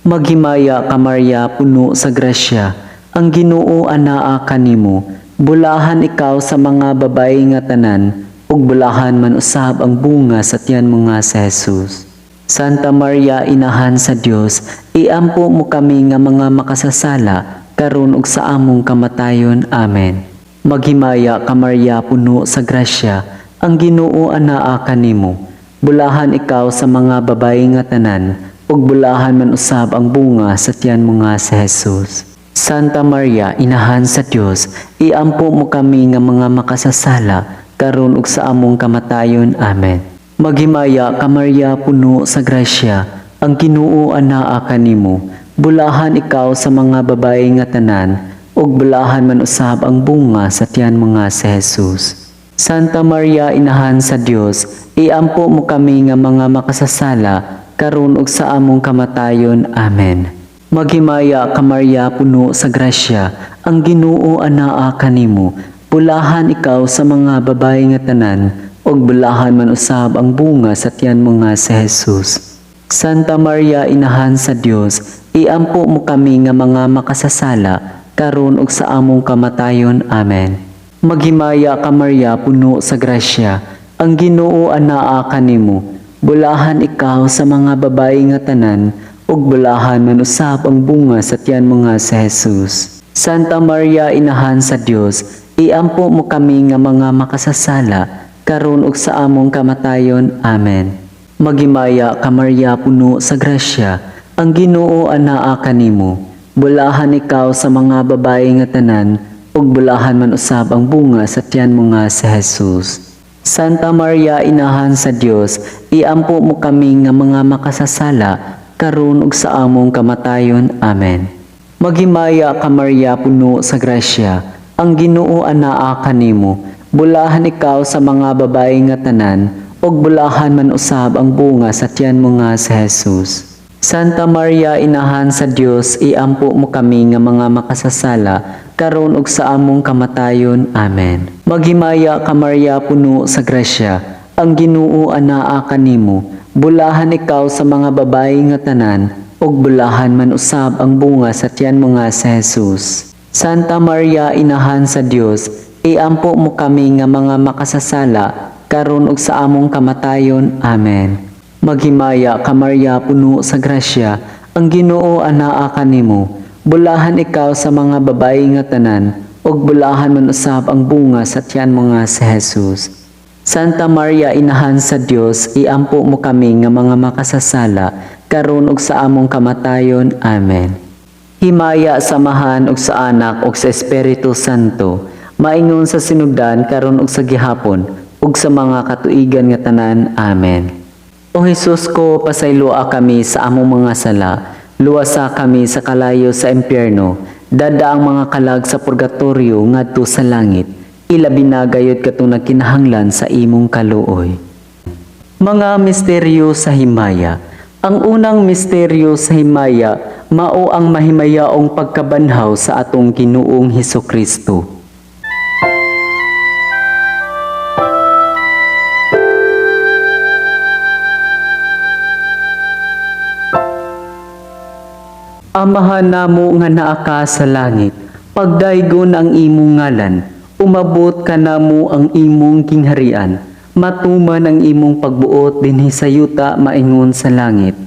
Maghimaya ka Maria, puno sa grasya, ang Ginoo anaa kanimo. Bulahan ikaw sa mga babayi nga tanan, ug bulahan man usab ang bunga sa tiyan mo nga si Jesus. Santa Maria, Inahan sa Dios, iampo mo kami nga mga makasasala, karon ug sa among kamatayon. Amen. Maghimaya ka Maria, puno sa grasya, ang Ginoo anaa kanimo. Bulahan ikaw sa mga babayi nga tanan, ug bulahan man usab ang bunga sa tiyan mo nga si Jesus. Santa Maria, Inahan sa Dios, iampo mo kami nga mga makasasala, karon ug sa among kamatayon. Amen. Maghimaya ka Maria, puno sa grasya, ang Ginoo anaa kanimo. Bulahan ikaw sa mga babayi nga tanan, ug bulahan man usab ang bunga sa tiyan mo nga si Jesus. Santa Maria, Inahan sa Dios, iampo mo kami nga mga makasasala, karon ug sa among kamatayon. Amen. Maghimaya ka Maria, puno sa grasya, ang Ginoo anaa kanimo. Bulahan ikaw sa mga babayi nga tanan, ug bulahan man usab ang bunga sa tiyan mo nga si Jesus. Santa Maria, Inahan sa Dios, iampo mo kami nga mga makasasala, karon ug sa among kamatayon. Amen. Maghimaya ka Maria, puno sa grasya, ang Ginoo anaa kanimo. Bulahan ikaw sa mga babayi nga tanan, ug bulahan man usab ang bunga sa tiyan mo nga si Jesus. Santa Maria, Inahan sa Dios, iampo mo kami nga mga makasasala, karon ug sa among kamatayon. Amen. Maghimaya ka Maria, puno sa grasya, ang Ginoo anaa kanimo. Bulahan ikaw sa mga babayi nga tanan, ug bulahan man usab ang bunga sa tiyan mo nga si Jesus. Santa Maria, Inahan sa Dios, iampo mo kami nga mga makasasala, karon ug sa among kamatayon. Amen. Maghimaya ka Maria, puno sa grasya, ang Ginoo anaa kanimo. Bulahan ikaw sa mga babayi nga tanan, ug bulahan man usab ang bunga sa tiyan mo nga si Jesus. Santa Maria, Inahan sa Dios, iampo mo kami nga mga makasasala, karon ug sa among kamatayon. Amen. Maghimaya ka Maria, puno sa grasya, ang Ginoo anaa kanimo. Bulahan ikaw sa mga babayi nga tanan, ug bulahan man usab ang bunga sa tiyan mo nga si Jesus. Santa Maria, Inahan sa Dios, iampo mo kami nga mga makasasala, karon ug sa among kamatayon. Amen. Maghimaya ka Maria, puno sa grasya, ang Ginoo anaa kanimo. Bulahan ikaw sa mga babayi nga tanan, ug bulahan man usab ang bunga sa tiyan mo nga si Jesus. Santa Maria, Inahan sa Dios, iampo mo kami nga mga makasasala, karon ug sa among kamatayon. Amen. Himaya, samahan ug sa Anak ug sa Espiritu Santo, maingon sa sinugdan karon ug sa gihapon ug sa mga katuigan nga tanan. Amen. O Jesus ko, pasayloa kami sa among mga sala, luwasa kami sa kalayo sa impyerno, dada ang mga kalag sa purgatorio ngadto sa langit, ilabi na gayud katong nagkinahanglan sa imong kaluoy. Mga misteryo sa himaya. Ang unang misteryo sa himaya, mao ang mahimayaong pagkabanhaw sa atong Ginoong Hesukristo. Amahan namo nga naa ka sa langit, pagdaygon ang imong ngalan, umabot ka namo ang imong kingharian, matuman ang imong pagbuot dinhi sa yuta maingon sa langit.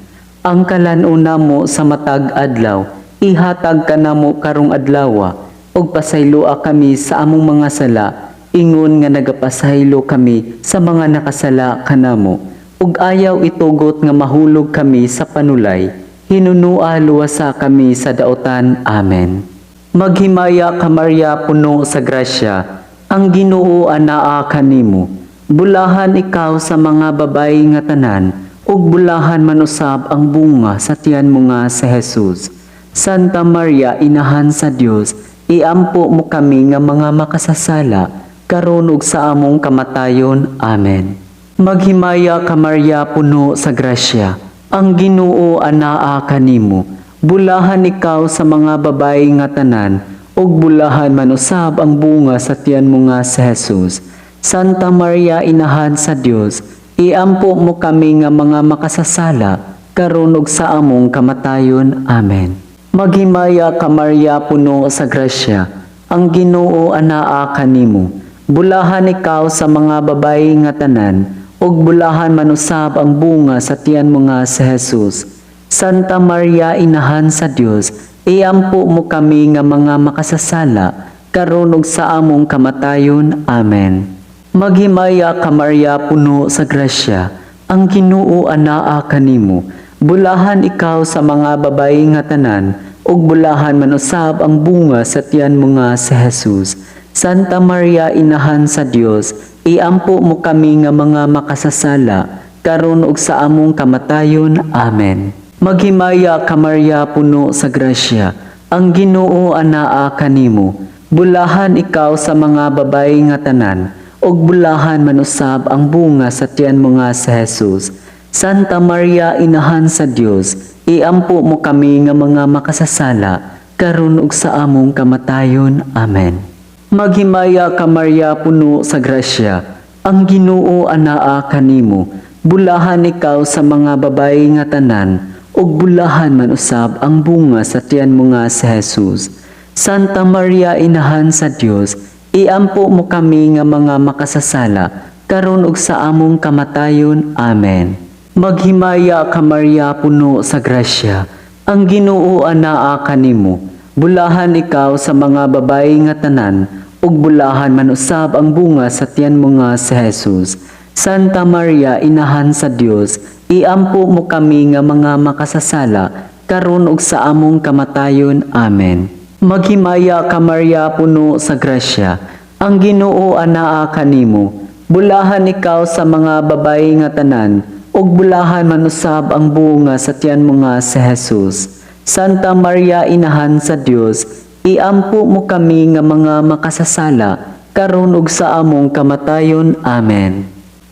Ang kalan-on namo sa matag adlaw, ihatag ka namo karong adlawa, ug pasayloa kami sa among mga sala, ingon nga nagapasaylo kami sa mga nakasala kanamo, ug ayaw itugot nga mahulog kami sa panulay. Hinunua luwasa kami sa daotan. Amen. Maghimaya ka Maria, puno sa grasya, ang Ginoo anaa kanimo. Bulahan ikaw sa mga babayi nga tanan, ug bulahan man usab ang bunga sa tiyan mo nga si Jesus. Santa Maria, Inahan sa Dios, iampo mo kami nga mga makasasala, karon ug sa among kamatayon. Amen. Maghimaya ka Maria, puno sa grasya, ang Ginoo anaa kanimo. Bulahan ikaw sa mga babayi nga tanan, ug bulahan man usab ang bunga sa tiyan mo nga si Jesus. Santa Maria, Inahan sa Dios, iampo mo kami nga mga makasasala, karon ug sa among kamatayon. Amen. Maghimaya ka Maria, puno sa grasya, ang Ginoo anaa kanimo. Bulahan ikaw sa mga babayi nga tanan, ug bulahan man usab ang bunga sa tiyan mo nga si Jesus. Santa Maria, Inahan sa Dios, iampo mo kami nga mga makasasala, karon ug sa among kamatayon. Amen. Maghimaya ka Maria, puno sa grasya, ang Ginoo anaa kanimo. Bulahan ikaw sa mga babayi nga tanan, ug bulahan man usab ang bunga sa tiyan mo nga si Jesus. Santa Maria, Inahan sa Dios, iampo mo kami nga mga makasasala, karon ug sa among kamatayon. Amen. Maghimaya ka Maria, puno sa grasya, ang Ginoo anaa kanimo. Bulahan ikaw sa mga babayi nga tanan, ug bulahan man usab ang bunga sa tiyan mo nga si Jesus. Santa Maria, Inahan sa Dios, iampo mo kami nga mga makasasala, karon ug sa among kamatayon. Amen. Maghimaya ka Maria, puno sa grasya, ang Ginoo anaa kanimo. Bulahan ikaw sa mga babayi nga tanan, ug bulahan man usab ang bunga sa tiyan mo nga si Jesus. Santa Maria, Inahan sa Dios, iampo mo kami nga mga makasasala, karon ug sa among kamatayon. Amen. Maghimaya ka Maria, puno sa grasya, ang Ginoo anaa kanimo. Bulahan ikaw sa mga babayi nga tanan, ug bulahan man usab ang bunga sa tiyan mo nga si Jesus. Santa Maria, Inahan sa Dios, iampo mo kami nga mga makasasala, karon ug sa among kamatayon. Amen. Maghimaya ka Maria, puno sa grasya, ang Ginoo anaa kanimo. Bulahan ikaw sa mga babayi nga tanan, ug bulahan man usab ang bunga sa tiyan mo nga si Jesus. Santa Maria, Inahan sa Dios, iampo mo kami nga mga makasasala, karon ug sa among kamatayon. Amen.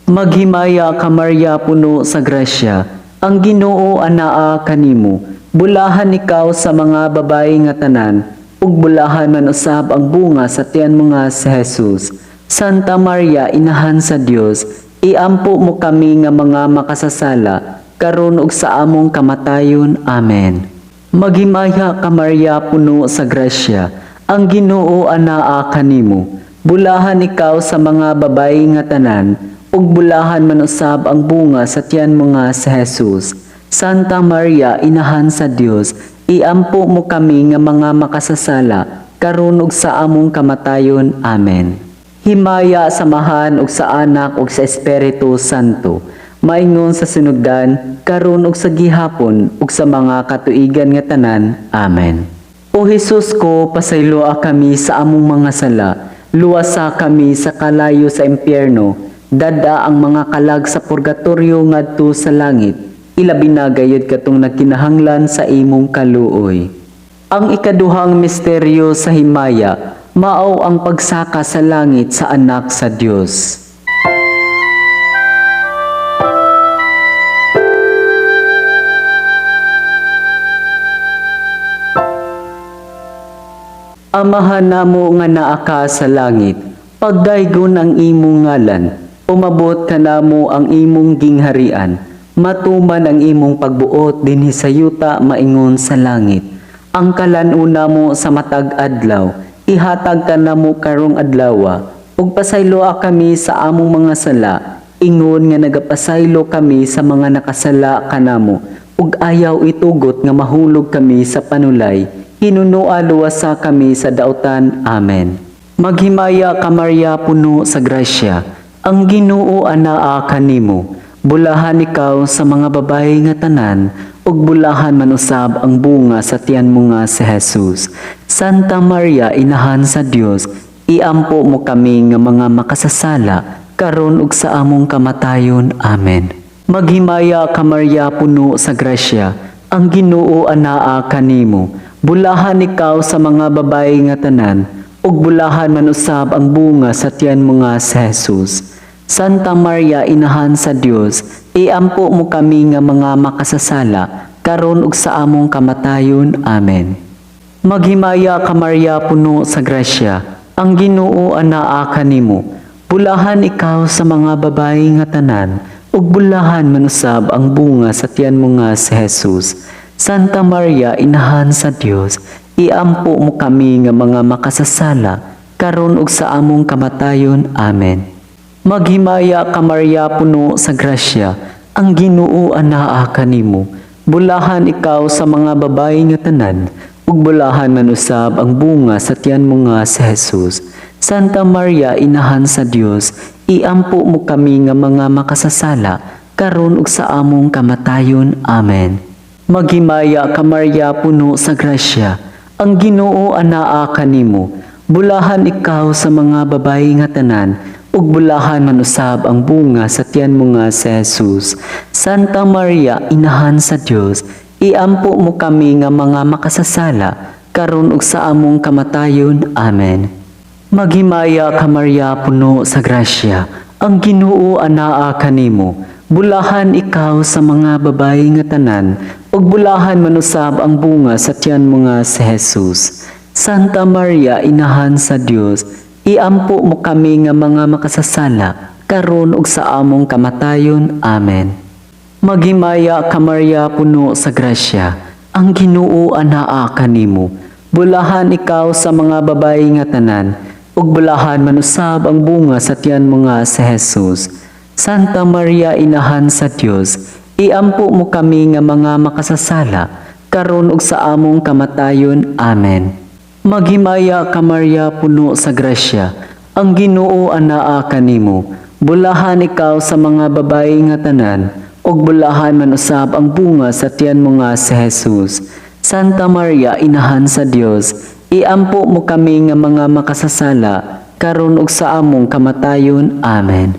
Maghimaya ka Maria puno sa grasya, ang Ginoo anaa kanimo. Bulahan ikaw sa mga babayi nga tanan, ug bulahan man usab ang bunga sa tiyan mo nga si Jesus. Santa Maria, inahan sa Dios, iampo mo kami nga mga makasasala, karon ug sa among kamatayon. Amen. Maghimaya ka Maria puno sa grasya, ang Ginoo anaa kanimo. Bulahan ikaw sa mga babayi nga tanan, ug bulahan man usab ang bunga sa tiyan mo nga si Jesus. Santa Maria, inahan sa Dios, iampo mo kami nga mga makasasala, karon ug sa among kamatayon. Amen. Himaya samahan ug sa Anak ug sa Espiritu Santo, maingon sa sinugdan, karon ug sa gihapon ug sa mga katuigan nga tanan. Amen. O Jesus ko, pasayloa kami sa among mga sala, luwasa kami sa kalayo sa impyerno, dada ang mga kalag sa purgatorio ngadto sa langit, ilabi na gayud katong nagkinahanglan sa imong kaluoy. Ang ikaduhang misteryo sa himaya, mao ang pagsaka sa langit sa anak sa Dios. Amahan namo nga naa ka sa langit, pagdaygon ang imong ngalan, umabot ka namo ang imong gingharian, matuman ang imong pagbuot dinhi sa yuta maingon sa langit. Ang kalan-una mo sa matag adlaw, ihatag ka namo karong adlawa, ug pasayloa kami sa among mga sala, ingon nga nagapasaylo kami sa mga nakasala kanamo, ug ayaw itugot nga mahulog kami sa panulay, hinunua luwasa kami sa dautan. Amen. Maghimaya ka Maria puno sa grasya, ang Ginoo anaa kanimo. Bulahan ikaw sa mga babayi nga tanan, ug bulahan man usab ang bunga sa tiyan mo nga si Jesus. Santa Maria, inahan sa Dios, iampo mo kami nga mga makasasala, karon ug sa among kamatayon. Amen. Maghimaya ka Maria puno sa grasya, ang Ginoo anaa kanimo. Bulahan ikaw sa mga babayi nga tanan, ug bulahan man usab ang bunga sa tiyan mo nga si Jesus. Santa Maria, inahan sa Dios, iampo mo kami nga mga makasasala, karon ug sa among kamatayon. Amen. Maghimaya ka Maria puno sa grasya, ang Ginoo anaa kanimo. Bulahan ikaw sa mga babayi nga tanan, ug bulahan man usab ang bunga sa tiyan mo nga si Jesus. Santa Maria, inahan sa Dios, iampo mo kami nga mga makasasala, karon ug sa among kamatayon. Amen. Maghimaya ka Maria puno sa grasya, ang Ginoo anaa kanimo. Bulahan ikaw sa mga babayi nga tanan, ug bulahan man usab ang bunga sa tiyan mo nga si Jesus. Santa Maria, inahan sa Dios, iampo mo kami nga mga makasasala, karon ug sa among kamatayon. Amen. Maghimaya ka Maria puno sa grasya, ang Ginoo anaa kanimo. Bulahan ikaw sa mga babayi nga tanan, ug bulahan man usab ang bunga sa tiyan mo nga si Jesus. Santa Maria, inahan sa Dios, iampo mo kami nga mga makasasala, karon ug sa among kamatayon. Amen. Maghimaya ka Maria puno sa grasya, ang Ginoo anaa kanimo. Bulahan ikaw sa mga babayi nga tanan, ug bulahan man usab ang bunga sa tiyan mo nga si Jesus. Santa Maria, inahan sa Dios, iampo mo kami nga mga makasasala, karon ug sa among kamatayon. Amen. Maghimaya ka Maria puno sa grasya, ang Ginoo anaa kanimo. Bulahan ikaw sa mga babayi nga tanan, ug bulahan man usab ang bunga sa tiyan mo nga si Jesus. Santa Maria, inahan sa Dios, iampo mo kami nga mga makasasala, karon ug sa among kamatayon. Amen. Maghimaya ka Maria puno sa grasya, ang Ginoo anaa kanimo. Bulahan ikaw sa mga babayi nga tanan, ug bulahan man usab ang bunga sa tiyan mo nga si Jesus. Santa Maria, inahan sa Dios, iampo mo kami nga mga makasasala, karon ug sa among kamatayon. Amen.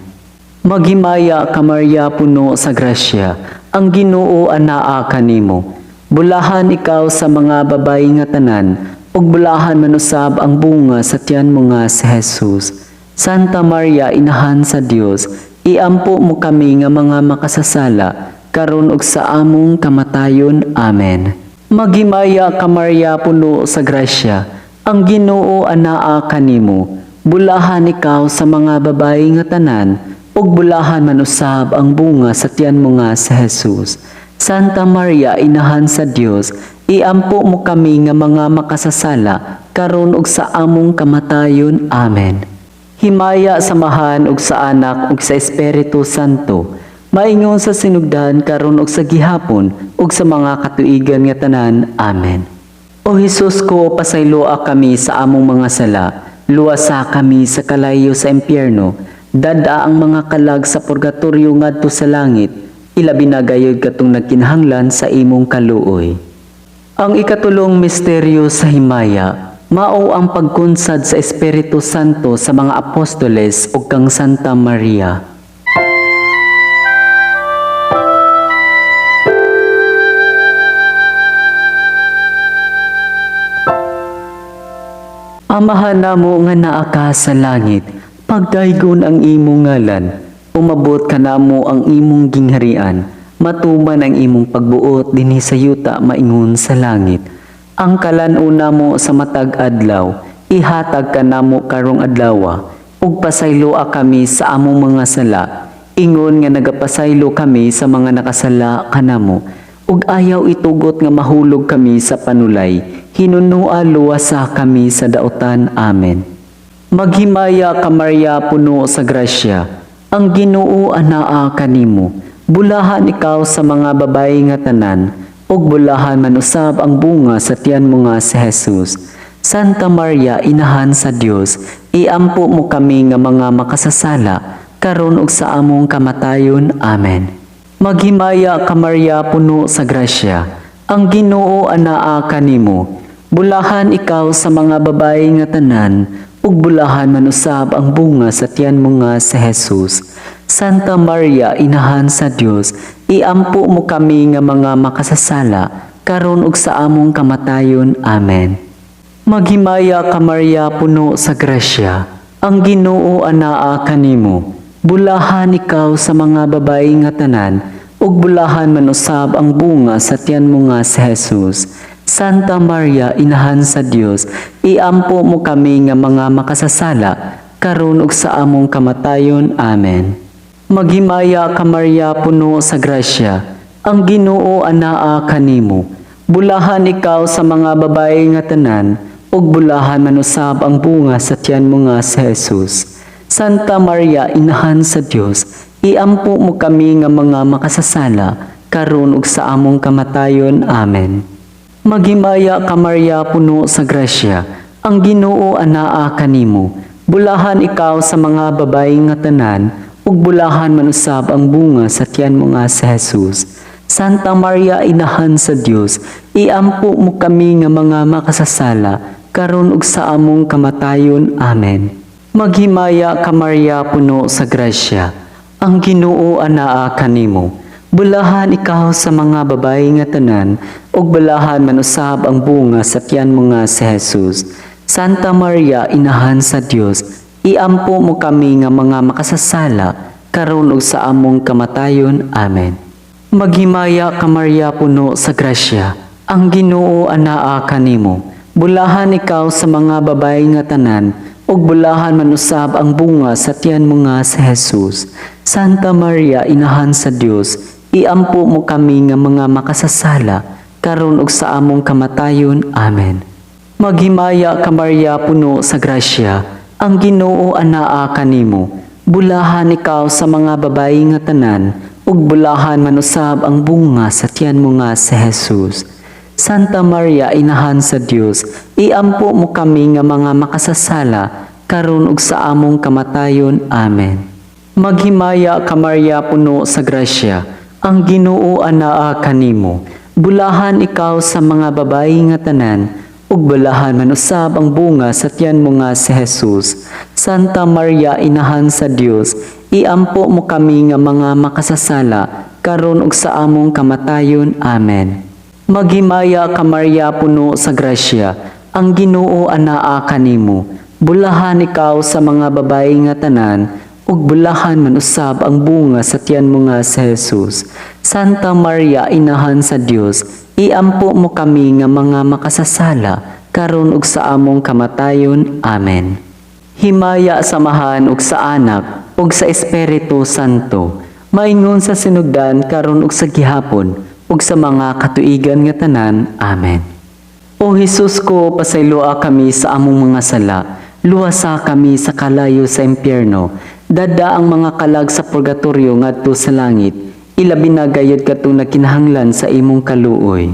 Maghimaya ka Maria puno sa grasya, ang Ginoo anaa kanimo. Bulahan ikaw sa mga babayi nga tanan, ug bulahan man usab ang bunga sa tiyan mo nga si Jesus. Santa Maria, inahan sa Dios, iampo mo kami nga mga makasasala, karon ug sa among kamatayon. Amen. Maghimaya ka Maria, puno sa grasya, ang Ginoo anaa kanimo. Bulahan ikaw sa mga babayi nga tanan, ug bulahan man usab ang bunga sa tiyan mo nga si Jesus. Santa Maria, inahan sa Dios, iampo mo kami nga mga makasasala, karon ug sa among kamatayon. Amen. Himaya samahan ug sa Anak ug sa Espiritu Santo, maingon sa sinugdan karon ug sa gihapon ug sa mga katuigan nga tanan. Amen. O Hesus ko, pasayloa kami sa among mga sala, luwasa kami sa kalayo sa impyerno, dada ang mga kalag sa purgatoryo ngadto sa langit, ilabi na gayud katong nagkinahanglan sa imong kaluoy. Ang ikatulong misteryo sa himaya, mao ang pagkunsad sa Espiritu Santo sa mga apostoles ug kang Santa Maria. Amahan namo nga naa ka sa langit, pagdaygon ang imong ngalan, umabot ka namo ang imong gingharian, matuman ang imong pagbuot dinhi sa yuta maingon sa langit. Ang kalan-una mo sa matag adlaw, ihatag ka namo karong adlaw, ug pasayloa kami sa among mga sala, ingon nga nagapasaylo kami sa mga nakasala kanamo, ug ayaw itugot nga mahulog kami sa panulay, hinunua luwasa kami sa daotan. Amen. Maghimaya ka Maria, puno sa grasya, ang Ginoo anaa kanimo. Bulahan ikaw sa mga babayi nga tanan, ug bulahan man usab ang bunga sa tiyan mo nga si Jesus. Santa Maria, inahan sa Dios, iampo mo kami nga mga makasasala, karon ug sa among kamatayon. Amen. Maghimaya ka Maria, puno sa grasya, ang Ginoo anaa kanimo. Bulahan ikaw sa mga babayi nga tanan, ug bulahan man usab ang bunga sa tiyan mo nga si Jesus. Santa Maria, inahan sa Dios, iampo mo kami nga mga makasasala, karon ug sa among kamatayon. Amen. Maghimaya ka Maria, puno sa grasya, ang Ginoo anaa kanimo. Bulahan ikaw sa mga babayi nga tanan, ug bulahan man usab ang bunga sa tiyan mo nga si Jesus. Santa Maria, inahan sa Dios, iampo mo kami nga mga makasasala, karon ug sa among kamatayon. Amen. Maghimaya ka Maria, puno sa grasya, ang Ginoo anaa kanimo. Bulahan ikaw sa mga babayi nga tanan, ug bulahan man usab ang bunga sa tiyan mo nga si Jesus. Santa Maria, inahan sa Dios, iampo mo kami nga mga makasasala, karon ug sa among kamatayon. Amen. Maghimaya ka Maria, puno sa grasya, ang Ginoo anaa kanimo. Bulahan ikaw sa mga babayi nga tanan, ug bulahan man usab ang bunga sa tiyan mo nga si Jesus. Santa Maria, inahan sa Dios, iampo mo kami nga mga makasasala, karon ug sa among kamatayon. Amen. Maghimaya ka Maria, puno sa grasya, ang Ginoo anaa kanimo. Bulahan ikaw sa mga babayi nga tanan, ug bulahan man usab ang bunga sa tiyan mo nga si Jesus. Santa Maria, inahan sa Dios, iampo mo kami nga mga makasasala, karon ug sa among kamatayon. Amen. Maghimaya ka Maria, puno sa grasya, ang Ginoo anaa kanimo. Bulahan ikaw sa mga babayi nga tanan, ug bulahan man usab ang bunga sa tiyan mo nga si Jesus. Santa Maria, inahan sa Dios, iampo mo kami nga mga makasasala, karon ug sa among kamatayon. Amen. Maghimaya ka Maria, puno sa grasya, ang Ginoo anaa kanimo. Bulahan ikaw sa mga babayi nga tanan, ug bulahan man usab ang bunga sa tiyan mo nga si Jesus. Santa Maria, inahan sa Dios, iampo mo kami nga mga makasasala, karon ug sa among kamatayon. Amen. Maghimaya ka Maria, puno sa grasya, ang Ginoo anaa kanimo. Bulahan ikaw sa mga babayi nga tanan, ug bulahan man usab ang bunga sa tiyan mo nga si Jesus. Santa Maria, inahan sa Dios, iampo mo kami nga mga makasasala, karon ug sa among kamatayon. Amen. Maghimaya ka Maria, puno sa grasya, ang Ginoo anaa kanimo. Bulahan ikaw sa mga babayi nga tanan, ug bulahan man usab ang bunga sa tiyan mo nga si Jesus. Santa Maria, Inahan sa Dios, iampo mo kami nga mga makasasala, karon ug sa among kamatayon. Amen. Himaya samahan ug sa Anak ug sa Espiritu Santo, maingon sa sinugdan karon ug sa gihapon ug sa mga katuigan nga tanan. Amen. O Hesus ko, pasayloa kami sa among mga sala, luwasa kami sa kalayo sa impyerno, dada ang mga kalag sa purgatorio ngadto sa langit, ilabi na gayud katong nakinahanglan sa imong kaluoy.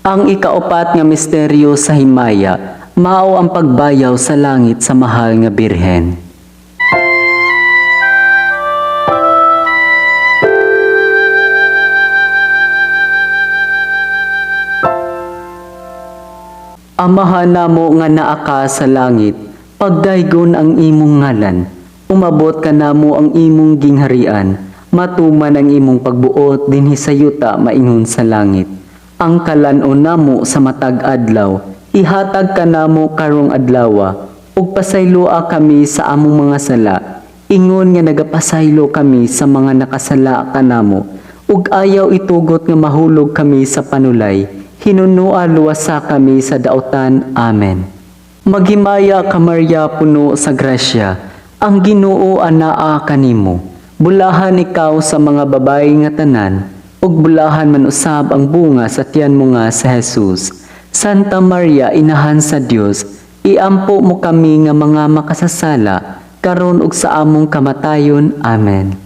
Ang ikaapat nga misteryo sa himaya, mao ang pagbayaw sa langit sa mahal nga birhen. Amahan namo nga naa ka sa langit, pagdaygon ang imong ngalan, umabot ka namo ang imong gingharian, matuman ang imong pagbuot dinhi sa yuta maingon sa langit. Ang kalan-on namo sa matag adlaw, ihatag ka namo karong adlawa, ug pasayloa kami sa among mga sala, ingon nga nagapasaylo kami sa mga nakasala kanamo, ug ayaw itugot nga mahulog kami sa panulay, hinunua luwasa kami sa daotan. Amen. Maghimaya ka Maria, puno sa grasya, ang Ginoo anaa kanimo. Bulahan ikaw sa mga babayi nga tanan, ug bulahan man usab ang bunga sa tiyan mo nga si Jesus. Santa Maria, Inahan sa Dios, iampo mo kami nga mga makasasala, karon ug sa among kamatayon. Amen.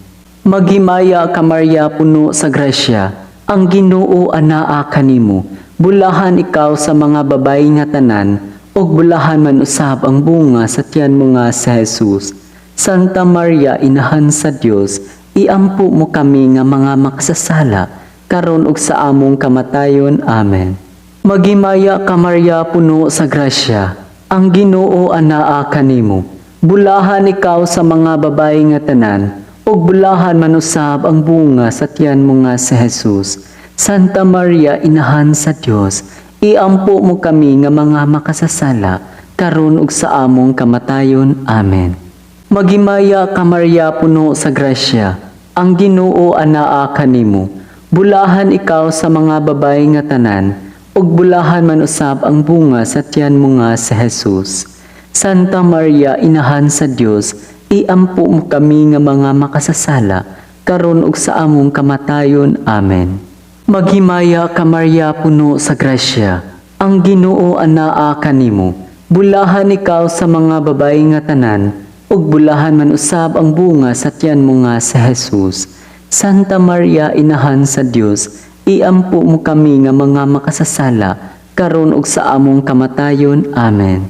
Maghimaya ka Maria, puno sa grasya, ang Ginoo anaa kanimo. Bulahan ikaw sa mga babayi nga tanan, ug bulahan man usab ang bunga sa tiyan mo nga si Jesus. Santa Maria, Inahan sa Dios, iampo mo kami nga mga makasasala, karon ug sa among kamatayon. Amen. Maghimaya ka Maria, puno sa grasya, ang Ginoo anaa kanimo. Bulahan ikaw sa mga babayi nga tanan, ug bulahan man usab ang bunga sa tiyan mo nga si Jesus. Santa Maria, Inahan sa Dios, iampo mo kami nga mga makasasala, karon ug sa among kamatayon. Amen. Maghimaya ka Maria, puno sa grasya, ang Ginoo anaa kanimo. Bulahan ikaw sa mga babayi nga tanan, ug bulahan man usab ang bunga sa tiyan mo nga si Jesus. Santa Maria, Inahan sa Dios, iampo mo kami nga mga makasasala, karon ug sa among kamatayon. Amen. Maghimaya ka Maria, puno sa grasya, ang Ginoo anaa kanimo. Bulahan ikaw sa mga babayi nga tanan, ug bulahan man usab ang bunga sa tiyan mo nga si Jesus. Santa Maria, Inahan sa Dios, iampo mo kami nga mga makasasala, karon ug sa among kamatayon. Amen.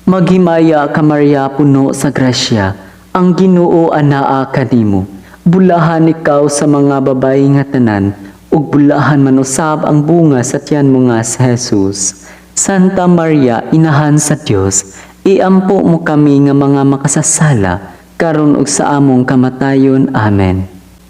Maghimaya ka Maria, puno sa grasya, ang Ginoo anaa kanimo. Bulahan ikaw sa mga babayi nga tanan, ug bulahan man usab ang bunga sa tiyan mo nga si Jesus. Santa Maria, Inahan sa Dios, iampo mo kami nga mga makasasala, karon ug sa among kamatayon. Amen.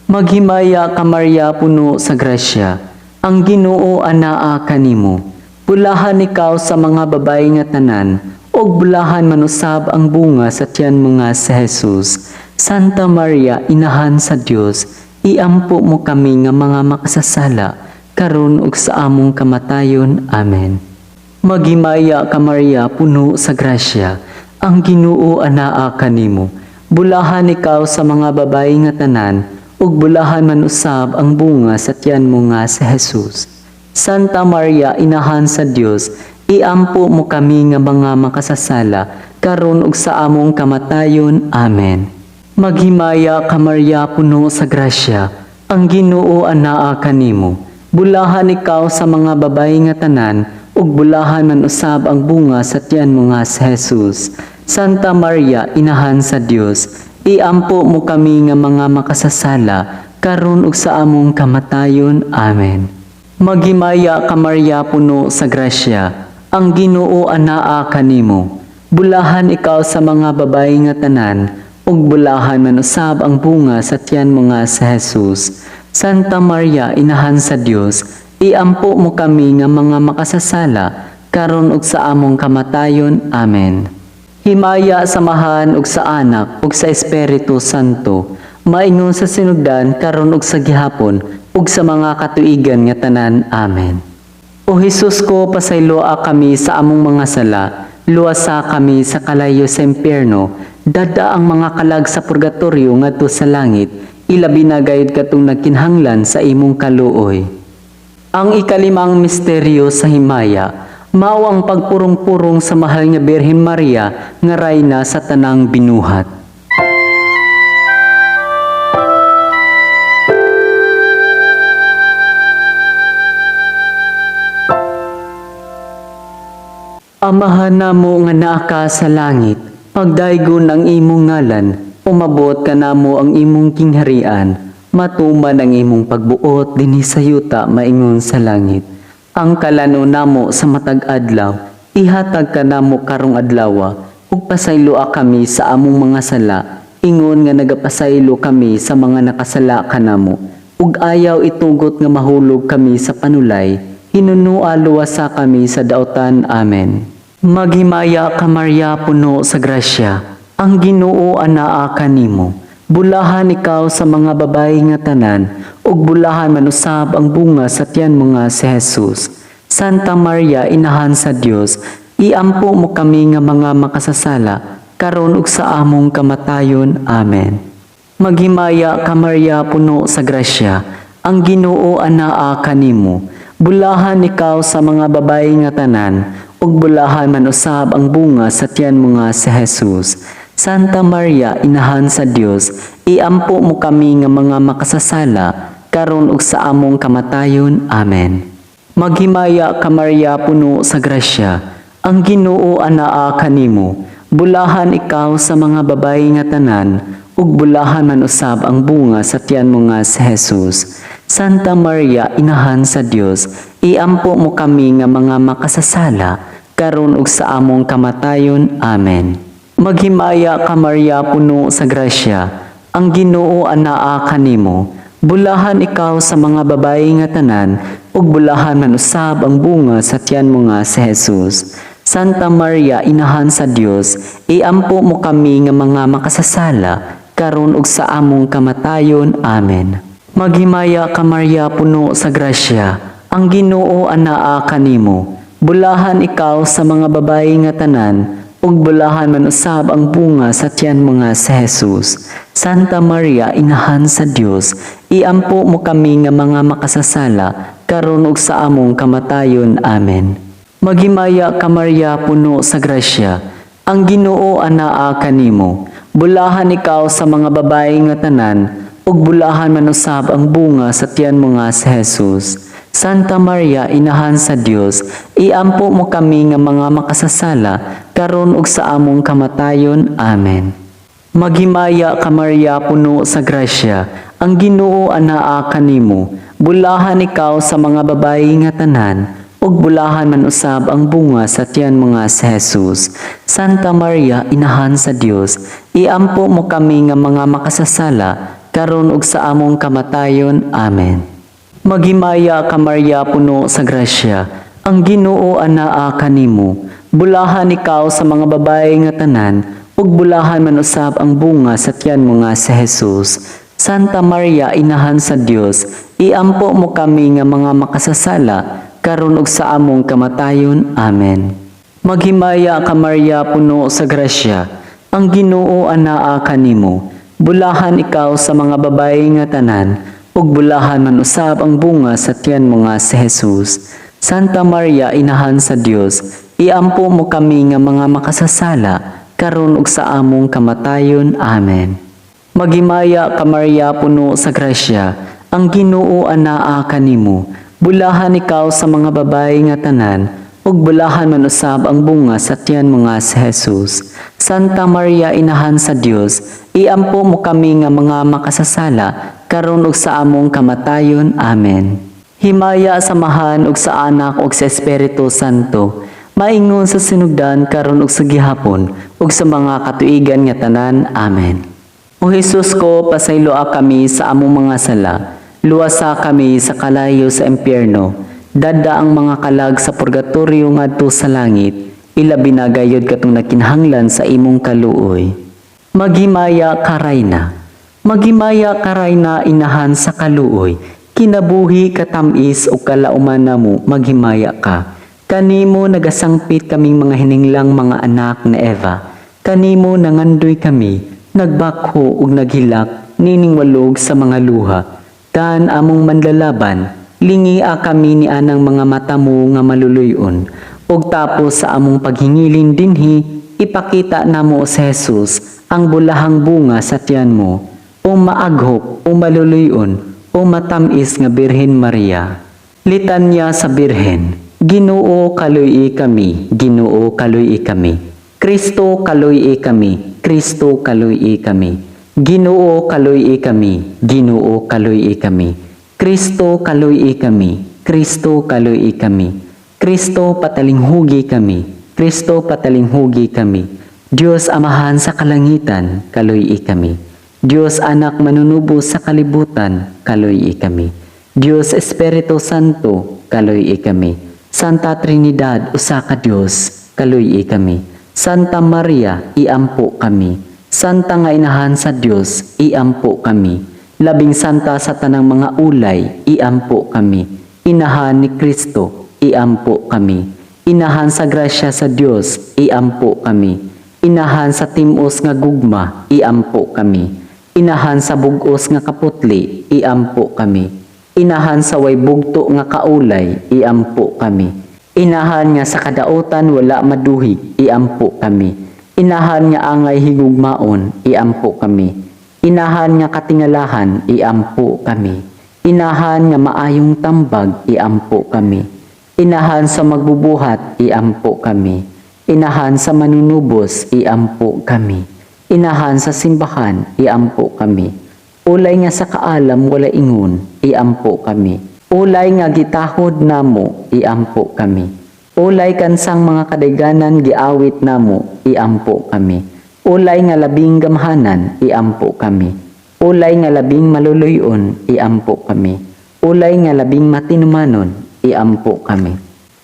Maghimaya ka Maria, puno sa grasya, ang Ginoo anaa kanimo. Bulahan ikaw sa mga babayi nga tanan, ug bulahan man usab ang bunga sa tiyan mo nga si Jesus. Santa Maria, Inahan sa Dios, iampo mo kami nga mga makasasala, karon ug sa among kamatayon. Amen. Maghimaya ka Maria, puno sa grasya, ang Ginoo anaa kanimo. Bulahan ikaw sa mga babayi nga tanan, ug bulahan man usab ang bunga sa tiyan mo nga si Jesus. Santa Maria, Inahan sa Dios, iampo mo kami nga mga makasasala, karon ug sa among kamatayon. Amen. Maghimaya ka Maria, puno sa grasya, ang Ginoo anaa kanimo. Bulahan ikaw sa mga babayi nga tanan, ug bulahan man usab ang bunga sa tiyan mo nga si Jesus. Santa Maria, Inahan sa Dios, iampo mo kami nga mga makasasala, karon ug sa among kamatayon. Amen. Maghimaya ka Maria, puno sa grasya, ang Ginoo anaa kanimo. Bulahan ikaw sa mga babayi nga tanan, ug bulahan man usab ang bunga sa tiyan mo nga si Jesus. Santa Maria, Inahan sa Dios, iampo mo kami nga mga makasasala, karon ug sa among kamatayon. Amen. Himaya samahan ug sa anak ug sa Espiritu Santo, maingon sa sinugdan karon ug sa gihapon ug sa mga katuigan nga tanan. Amen. O Hesus ko, pasayloa kami sa among mga sala, luwasa kami sa kalayo sa impyerno, dada ang mga kalag sa purgatorio ngadto sa langit, ilabi na gayud katong nagkinhanglan sa imong kaluoy. Ang ikalimang misteryo sa himaya, mao ang pagpurong-purong sa mahal nga Birhen Maria nga rayna sa tanang binuhat. Amahan namo nga naa ka sa langit, pagdaygon ang imong ngalan, umabot ka namo ang imong kingharian, matuman ang imong pagbuot dinhi sa yuta maingon sa langit. Ang kalano namo sa matag adlaw, ihatag ka namo karong adlaw, ug pasayloa kami sa among mga sala, ingon nga nagapasaylo kami sa mga nakasala kanamo, ug ayaw itugot nga mahulog kami sa panulay, hinunua luwasa kami sa daotan. Amen. Maghimaya ka Maria, puno sa grasya, ang Ginoo anaa kanimo. Bulahan ikaw sa mga babayi nga tanan, ug bulahan manusab ang bunga sa tiyan mo nga si Jesus. Santa Maria, inahan sa Dios, iampo mo kami nga mga makasasala, karon ug sa among kamatayon. Amen. Maghimaya ka Maria, puno sa grasya, ang Ginoo anaa kanimo. Bulahan ikaw sa mga babayi nga tanan, ug bulahan manusab ang bunga sa tiyan mo nga si Jesus. Santa Maria, inahan sa Dios, iampo mo kami nga mga makasasala, karon ug sa among kamatayon. Amen. Maghimaya ka Maria, puno sa grasya, ang Ginoo anaa kanimo. Bulahan ikaw sa mga babayi nga tanan, ug bulahan manusab ang bunga sa tiyan mo nga si Jesus. Santa Maria, inahan sa Dios, iampo mo kami nga mga makasasala, karon ug sa among kamatayon. Amen. Maghimaya ka Maria, puno sa grasya, ang Ginoo anaa kanimo. Bulahan ikaw sa mga babayi nga tanan, ug bulahan manusab ang bunga sa tiyan mo nga si Jesus. Santa Maria, inahan sa Dios, iampo mo kami nga mga makasasala, karon ug sa among kamatayon. Amen. Maghimaya ka Maria, puno sa grasya, ang Ginoo anaa kanimo. Bulahan ikaw sa mga babayi nga tanan, ug bulahan manusab ang bunga sa tiyan mo nga si Jesus. Santa Maria, inahan sa Dios, iampo mo kami nga mga makasasala, karon ug sa among kamatayon. Amen. Maghimaya ka Maria, puno sa grasya, ang Ginoo anaa kanimo. Bulahan ikaw sa mga babayi nga tanan, ug bulahan manusab ang bunga sa tiyan mo nga si Jesus. Santa Maria, inahan sa Dios, iampo mo kami nga mga makasasala, karon ug sa among kamatayon. Amen. Maghimaya ka Maria, puno sa grasya, ang Ginoo anaa kanimo. Bulahan ikaw sa mga babayi nga tanan, ug bulahan manusab ang bunga sa tiyan mo nga si Jesus. Santa Maria, inahan sa Dios, iampo mo kami nga mga makasasala, karon ug sa among kamatayon. Amen. Maghimaya ka Maria, puno sa grasya, ang Ginoo anaa kanimo. Bulahan ikaw sa mga babayi nga tanan, ug bulahan manusab ang bunga sa tiyan mo nga si Jesus. Santa Maria, inahan sa Dios, iampo mo kami nga mga makasasala, karon ug sa among kamatayon. Amen. Maghimaya ka Maria, puno sa grasya, ang Ginoo anaa kanimo. Bulahan ikaw sa mga babayi nga tanan, ug bulahan manusab ang bunga sa tiyan mo nga si Jesus. Santa Maria, inahan sa Dios, iampo mo kami nga mga makasasala, karon ug sa among kamatayon. Amen. Maghimaya ka Maria, puno sa grasya, ang Ginoo anaa kanimo. Bulahan ikaw sa mga babayi nga tanan, ug bulahan manusab ang bunga sa tiyan mo nga si Jesus. Santa Maria, inahan sa Dios, iampo mo kami nga mga makasasala, karon ug sa among kamatayon. Amen. Himaya samahan ug sa anak ug sa Espiritu Santo, maingon sa sinugdan karon ug sa gihapon ug sa mga katuigan nga tanan. Amen. O Hesus ko, pasayloa kami sa among mga sala, luwasa kami sa kalayo sa impyerno, dada ang mga kalag sa purgatorio ngadto sa langit, Ilabi na gayod katong nakinahanglan sa imong kaluoy. Maghimaya karayna. Maghimaya karayna inahan sa kaluoy. Kinabuhi katamis o kalauman namo maghimaya ka. Kanimo nagasangpit kaming mga hininglang mga anak na Eva. Kanimo nangandoy kami, nagbakho ug naghilak, nining walog sa mga luha. Kan among manlalaban, lingia kami ni anang mga mata mo nga maluluyon. Ug tapos sa among paghingilin dinhi, ipakita namo sa Jesus ang bulahang bunga sa tiyan mo, o maaghop, o maluluyon, o matamis nga Birhen Maria. Litanya sa Birhen. Ginoo kaluy kami, Ginoo kaluy kami. Kristo kaluy kami, Kristo kaluy kami. Ginoo kaluy kami, Ginoo kaluy kami. Kristo kaluy kami, Kristo kaluy kami. Kristo patalinghugi kami, Kristo patalinghugi kami. Diyos Amahan sa kalangitan, kaluy kami. Diyos Anak manunubo sa kalibutan, kaluy kami. Diyos Espiritu Santo, kaluy kami. Santa Trinidad, usa ka Diyos, kaluy kami. Santa Maria, iampo kami. Santa nga inahan sa Diyos, iampo kami. Labing santa sa tanang mga ulay, iampo kami. Inahan ni Kristo, iampo kami. Inahan sa grasya sa Diyos, iampo kami. Inahan sa timos nga gugma, iampo kami. Inahan sa bugos nga kaputli, iampo kami. Inahan sa way bugto nga kaulay, iampo kami. Inahan nga sa kadautan wala maduhi, iampo kami. Inahan nga angay higugmaon, iampo kami. Inahan nga katingalahan, iampo kami. Inahan nga maayong tambag, iampo kami. Inahan sa magbubuhat, iampo kami. Inahan sa manunubos, iampo kami. Inahan sa simbahan, iampo kami. Ulay nga sa kaalam wala ingon, iampo kami. Ulay nga gitahod namo, iampo kami. Ulay kansang mga kadayganan giawit namo, iampo kami. Ulay nga labing gamhanan, iampo kami. Ulay nga labing maluluyon, iampo kami. Ulay nga labing matinumanon, iampo kami.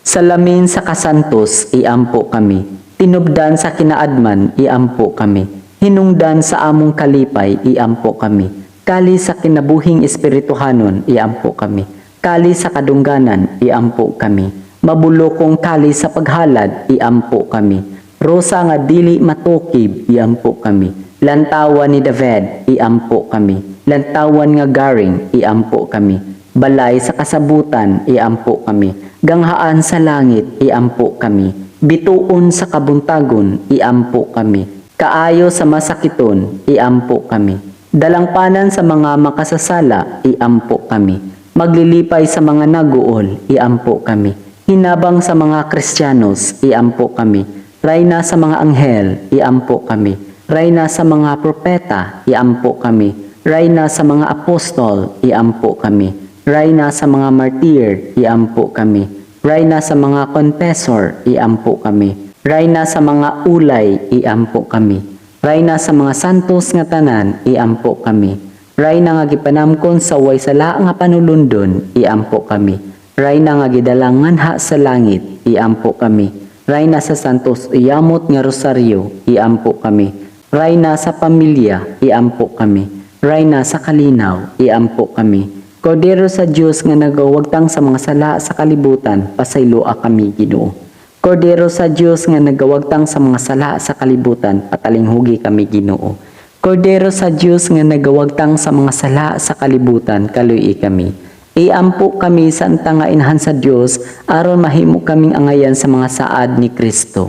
Salamin sa kasantos, iampo kami. Tinubdan sa kinaadman, iampo kami. Hinungdan sa among kalipay, iampo kami. Kali sa kinabuhing espirituhanon, iampo kami. Kali sa kadungganan, iampo kami. Mabulokong kali sa paghalad, iampo kami. Rosa nga dili matukib, iampo kami. Lantawan ni David, iampo kami. Lantawan nga garing, iampo kami. Balay sa kasabutan, iampo kami. Ganghaan sa langit, iampo kami. Bituon sa kabuntagon, iampo kami. Kaayo sa masakiton, iampo kami. Dalangpanan sa mga makasasala, iampo kami. Maglilipay sa mga naguol, iampo kami. Hinabang sa mga Kristiyanos, iampo kami. Rayna sa mga anghel, iampo kami. Rayna sa mga propeta, iampo kami. Rayna sa mga apostol, iampo kami. Rayna sa mga martir, iampo kami. Rayna sa mga confessor, iampo kami. Rayna sa mga ulay, iampo kami. Rayna sa mga santos nga tanan, iampo kami. Rayna nga gipanamkon sa way sala nga panulundon, iampo kami. Rayna nga gidalangan ha sa langit, iampo kami. Rayna sa santos iyamot nga rosaryo, iampo kami. Rayna sa pamilya, iampo kami. Rayna sa kalinaw, iampo kami. Kordero sa Dios nga nagawagtang sa mga sala sa kalibutan, pasayloa kami, Ginoo. Kordero sa Diyos nga nagawagtang sa mga sala sa kalibutan, patalinghugi kami, Ginoo. Kordero sa Diyos nga nagawagtang sa mga sala sa kalibutan, kaluy kami. Iampo kami sa antang nga inahan sa Diyos, aron mahimo kaming angayan sa mga saad ni Kristo.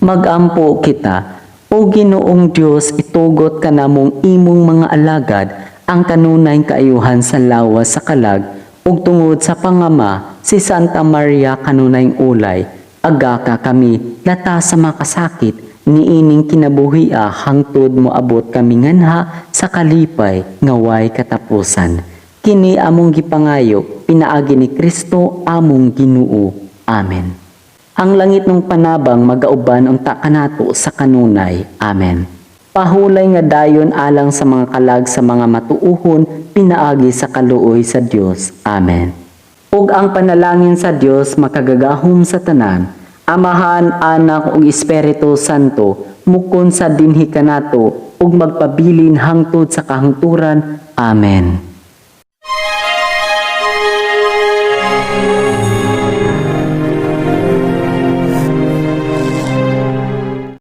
Magampo kita, o Ginoong Diyos, itugot ka namong imong mga alagad, ang kanunay kaayuhan sa lawas sa kalag, ug tungod sa pangama, si Santa Maria kanunay ulay, aga ka kami, lata sa makasakit, niining kinabuhia, hangtod mo abot kami nganha sa kalipay, ngaway katapusan. Kini among gipangayo, pinaagi ni Kristo, among Ginoo. Amen. Ang langit ng panabang magauban unta kanato sa kanunay. Amen. Pahulay nga dayon alang sa mga kalag sa mga matuuhon, pinaagi sa kaluoy sa Dios. Amen. Ug ang panalangin sa Dios makagagahom sa tanan, Amahan, Anak ug Espiritu Santo, mukon sa dinhi kanato ug magpabilin hangtod sa kahangturan. Amen.